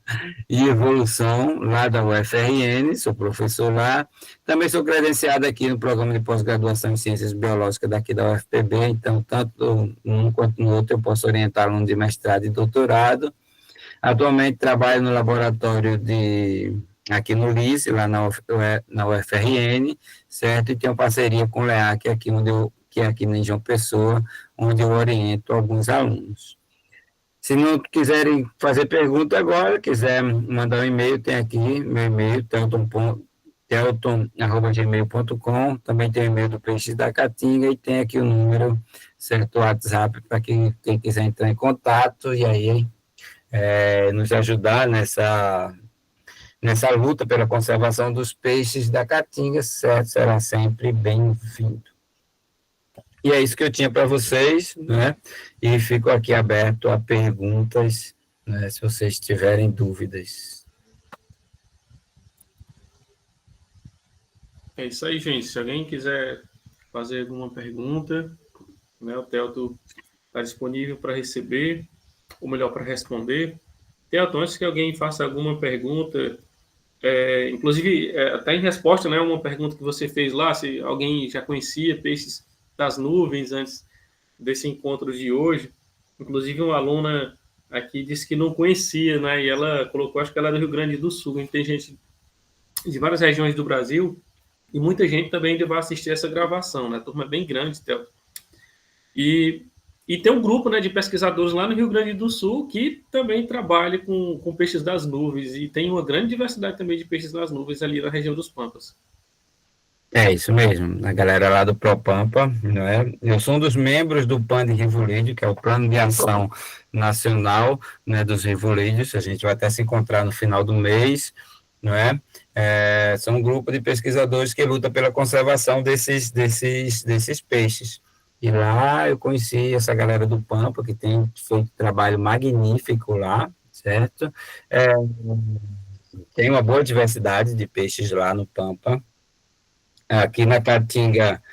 e Evolução, lá da UFRN, sou professor lá. Também sou credenciado aqui no programa de pós-graduação em Ciências Biológicas daqui da UFPB, então, tanto num quanto no outro, eu posso orientar aluno de mestrado e doutorado. Atualmente trabalho no laboratório aqui no LICE, lá na UFRN, certo? E tenho parceria com o LEAC, que é aqui em João Pessoa, onde eu oriento alguns alunos. Se não quiserem fazer pergunta agora, quiser mandar um e-mail, tem aqui meu e-mail, telton@gmail.com, também tem o e-mail do Peixes da Caatinga e tem aqui o número, certo, WhatsApp, para quem quiser entrar em contato e aí nos ajudar nessa luta pela conservação dos peixes da Caatinga, certo, será sempre bem-vindo. E é isso que eu tinha para vocês, né? E fico aqui aberto a perguntas, né, se vocês tiverem dúvidas.
É isso aí, gente. Se alguém quiser fazer alguma pergunta, né, o Telton está disponível para receber, ou melhor, para responder. Telton, antes que alguém faça alguma pergunta, inclusive, até em resposta, né, uma pergunta que você fez lá, se alguém já conhecia peixes das nuvens antes desse encontro de hoje. Inclusive, uma aluna aqui disse que não conhecia, né? E ela colocou, acho que ela é do Rio Grande do Sul. Tem gente de várias regiões do Brasil e muita gente também vai assistir essa gravação, né? A turma é bem grande, Telton. E tem um grupo, né, de pesquisadores lá no Rio Grande do Sul que também trabalha com peixes das nuvens e tem uma grande diversidade também de peixes das nuvens ali na região dos Pampas.
É isso mesmo, a galera lá do ProPampa, né? Eu sou um dos membros do PAN de Rivolídeo, que é o Plano de Ação Nacional, né, dos Rivolídeos. A gente vai até se encontrar no final do mês, não é? São um grupo de pesquisadores que luta pela conservação desses peixes. E lá eu conheci essa galera do Pampa, que tem feito um trabalho magnífico lá, certo? Tem uma boa diversidade de peixes lá no Pampa. Aqui na Caatinga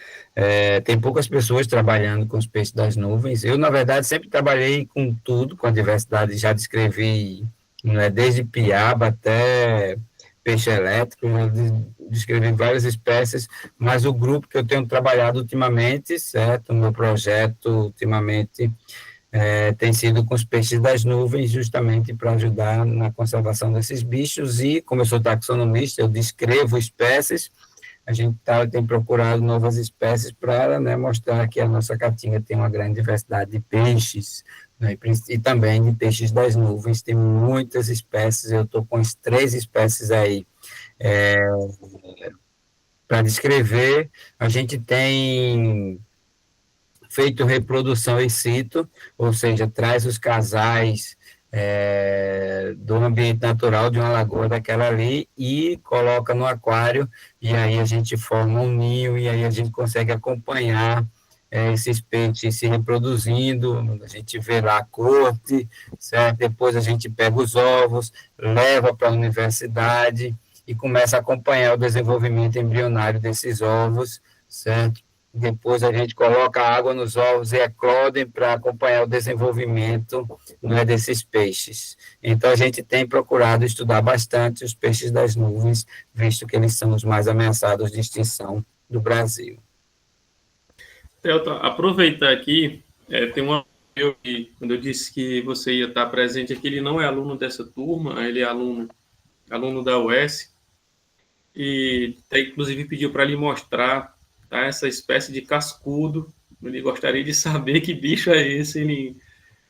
tem poucas pessoas trabalhando com os peixes das nuvens. Eu, na verdade, sempre trabalhei com tudo, com a diversidade, já descrevi, né, desde piaba até peixe elétrico, descrevi várias espécies, mas o grupo que eu tenho trabalhado ultimamente, certo, o meu projeto ultimamente tem sido com os peixes das nuvens, justamente para ajudar na conservação desses bichos, e como eu sou taxonomista, eu descrevo espécies. A gente tem procurado novas espécies para, né, mostrar que a nossa Caatinga tem uma grande diversidade de peixes, né, e também de peixes das nuvens. Tem muitas espécies, eu estou com as 3 espécies aí para descrever. A gente tem feito reprodução in situ, ou seja, traz os casais do ambiente natural de uma lagoa daquela ali e coloca no aquário, e aí a gente forma um ninho, e aí a gente consegue acompanhar esses peixes se reproduzindo, a gente vê lá a corte, certo? Depois a gente pega os ovos, leva para a universidade e começa a acompanhar o desenvolvimento embrionário desses ovos, certo? Depois a gente coloca água nos ovos e eclodem para acompanhar o desenvolvimento, né, desses peixes. Então, a gente tem procurado estudar bastante os peixes das nuvens, visto que eles são os mais ameaçados de extinção do Brasil.
Telton, aproveitar aqui, tem um amigo meu que, quando eu disse que você ia estar presente aqui, ele não é aluno dessa turma, ele é aluno da UES, e inclusive pediu para lhe mostrar, tá, essa espécie de cascudo. Ele gostaria de saber que bicho é esse.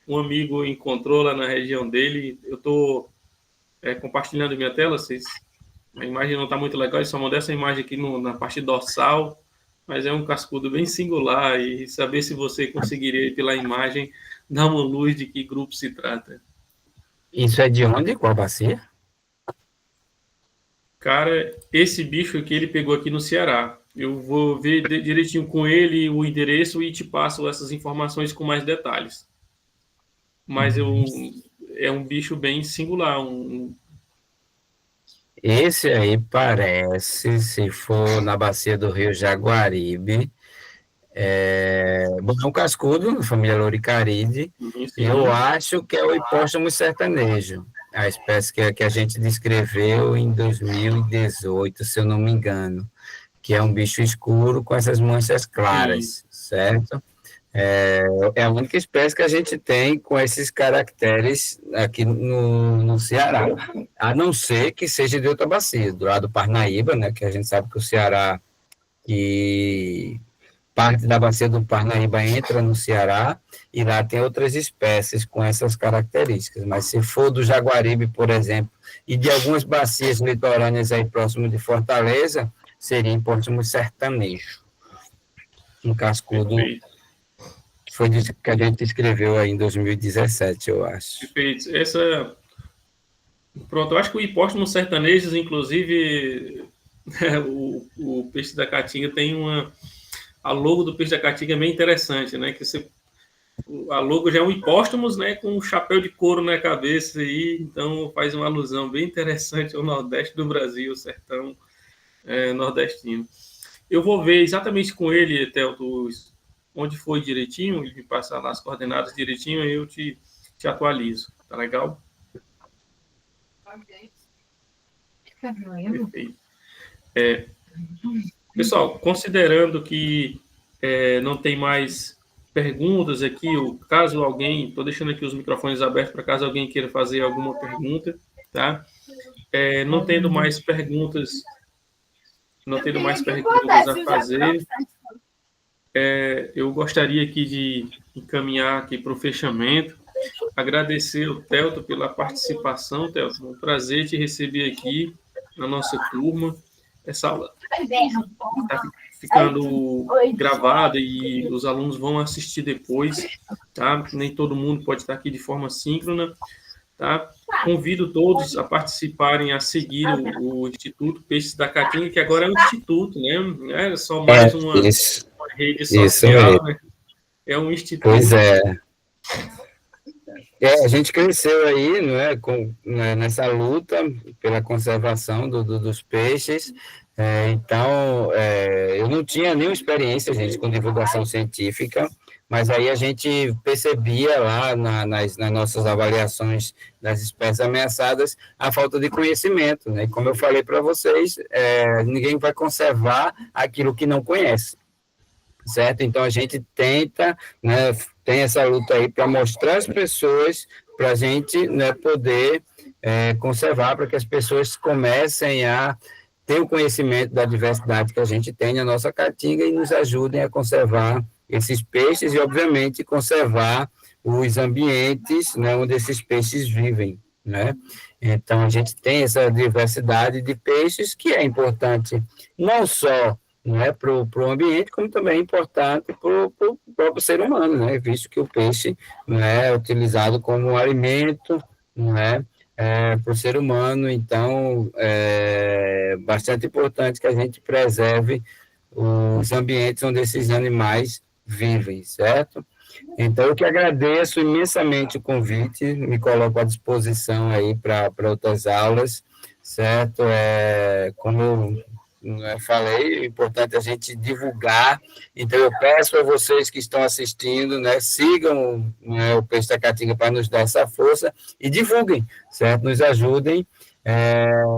Um amigo encontrou lá na região dele. Eu estou compartilhando minha tela, a imagem não está muito legal, eu só mandei essa imagem aqui na parte dorsal, mas é um cascudo bem singular, e saber se você conseguiria, pela imagem, dar uma luz de que grupo se trata.
Isso é de onde? Qual bacia?
Cara, esse bicho aqui ele pegou aqui no Ceará. Eu vou ver direitinho com ele o endereço e te passo essas informações com mais detalhes. Mas é um bicho bem singular.
Esse aí parece, se for na bacia do Rio Jaguaribe, é um cascudo, família Loricaride. Eu acho que é o hipóstomo sertanejo, a espécie que a gente descreveu em 2018, se eu não me engano, que é um bicho escuro com essas manchas claras, certo? É a única espécie que a gente tem com esses caracteres aqui no Ceará, a não ser que seja de outra bacia, do lado do Parnaíba, né, que a gente sabe que o Ceará, que parte da bacia do Parnaíba entra no Ceará, e lá tem outras espécies com essas características, mas se for do Jaguaribe, por exemplo, e de algumas bacias litorâneas aí próximo de Fortaleza, seria hipóstomo sertanejo, um cascudo. Perfeito. Foi que a gente escreveu aí em 2017, eu acho.
Perfeito. Pronto, eu acho que o hipóstomo sertanejo, inclusive, o peixe da Caatinga tem a logo do peixe da Caatinga é bem interessante, né? A logo já é um hipóstomos, né? Com um chapéu de couro na cabeça, aí, então faz uma alusão bem interessante ao Nordeste do Brasil, o sertão nordestino. Eu vou ver exatamente com ele, Telton, onde foi direitinho, ele me passar lá as coordenadas direitinho, aí eu te atualizo. Tá legal? Perfeito. Pessoal, considerando que não tem mais perguntas aqui, ou caso alguém, estou deixando aqui os microfones abertos para caso alguém queira fazer alguma pergunta, tá? Não tendo mais perguntas a fazer, eu gostaria aqui de encaminhar aqui para o fechamento, agradecer ao Telton pela participação. Telton, é um prazer te receber aqui na nossa turma. Essa aula está ficando gravada e os alunos vão assistir depois, tá? Nem todo mundo pode estar aqui de forma síncrona, tá? Convido todos a participarem, a seguir o Instituto Peixes da Caatinga, que agora é um instituto, né? Não é só mais uma rede social, né? É um instituto.
Pois é. A gente cresceu aí, né, nessa luta pela conservação dos peixes. Então, eu não tinha nenhuma experiência, gente, com divulgação científica, mas aí a gente percebia lá nas nossas avaliações das espécies ameaçadas a falta de conhecimento, né? E como eu falei para vocês, ninguém vai conservar aquilo que não conhece, certo? Então a gente tenta, né, tem essa luta aí para mostrar às pessoas, para a gente, né, poder conservar, para que as pessoas comecem a ter o conhecimento da diversidade que a gente tem na nossa caatinga e nos ajudem a conservar esses peixes e, obviamente, conservar os ambientes, né, onde esses peixes vivem, né? Então, a gente tem essa diversidade de peixes que é importante não só, né, para o ambiente, como também é importante para o próprio ser humano, né? Visto que o peixe, né, é utilizado como alimento, né, para o ser humano. Então, é bastante importante que a gente preserve os ambientes onde esses animais vivem, certo? Então, eu que agradeço imensamente o convite, me coloco à disposição aí para outras aulas, certo? Como eu falei, é importante a gente divulgar, então eu peço a vocês que estão assistindo, né, sigam, né, o Peixe da Caatinga para nos dar essa força e divulguem, certo? Nos ajudem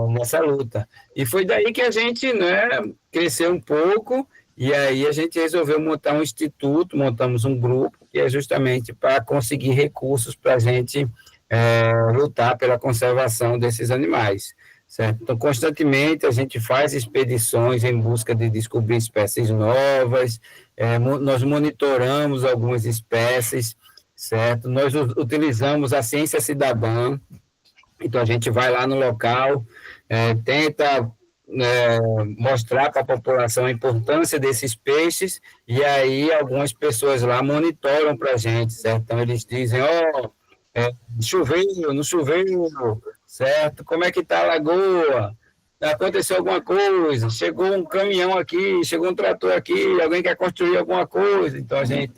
nessa luta. E foi daí que a gente, né, cresceu um pouco, e aí a gente resolveu montar um instituto, montamos um grupo, que é justamente para conseguir recursos para a gente lutar pela conservação desses animais, certo? Então, constantemente a gente faz expedições em busca de descobrir espécies novas, nós monitoramos algumas espécies, certo? Nós utilizamos a ciência cidadã, então a gente vai lá no local, tenta mostrar para a população a importância desses peixes, e aí algumas pessoas lá monitoram para a gente, certo? Então eles dizem, choveu, não choveu, certo? Como é que está a lagoa? Aconteceu alguma coisa? Chegou um caminhão aqui, chegou um trator aqui, alguém quer construir alguma coisa? Então a gente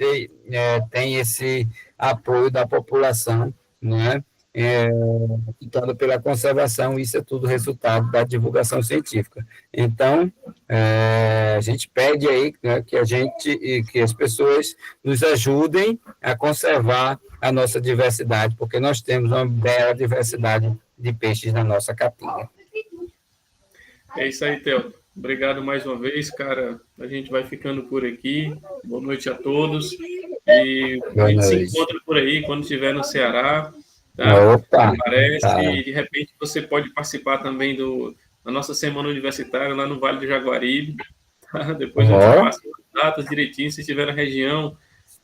tem esse apoio da população, né? Lutando pela conservação, isso é tudo resultado da divulgação científica. Então, a gente pede aí, né, que as pessoas nos ajudem a conservar a nossa diversidade, porque nós temos uma bela diversidade de peixes na nossa caatinga.
É isso aí, Theo. Obrigado mais uma vez, cara. A gente vai ficando por aqui. Boa noite a todos. E a gente se encontra por aí quando estiver no Ceará. Tá?
Opa,
aparece,
tá.
E de repente você pode participar também da nossa semana universitária lá no Vale do Jaguaribe, tá? Depois a gente passa as datas direitinho, se estiver na região,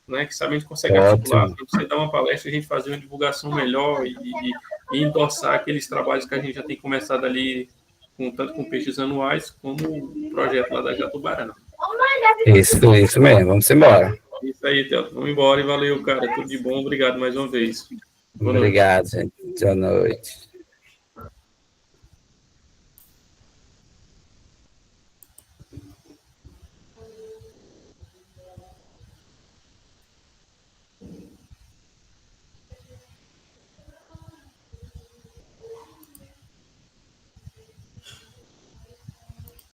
né, que sabe a gente consegue articular, para você dar uma palestra, a gente fazer uma divulgação melhor e endossar aqueles trabalhos que a gente já tem começado ali, tanto com peixes anuais, como o projeto lá da Jatubarã.
Isso mesmo, vamos embora.
Isso aí, Theo. Vamos embora e valeu, cara. Tudo de bom, obrigado mais uma vez.
Obrigado, gente. Boa noite.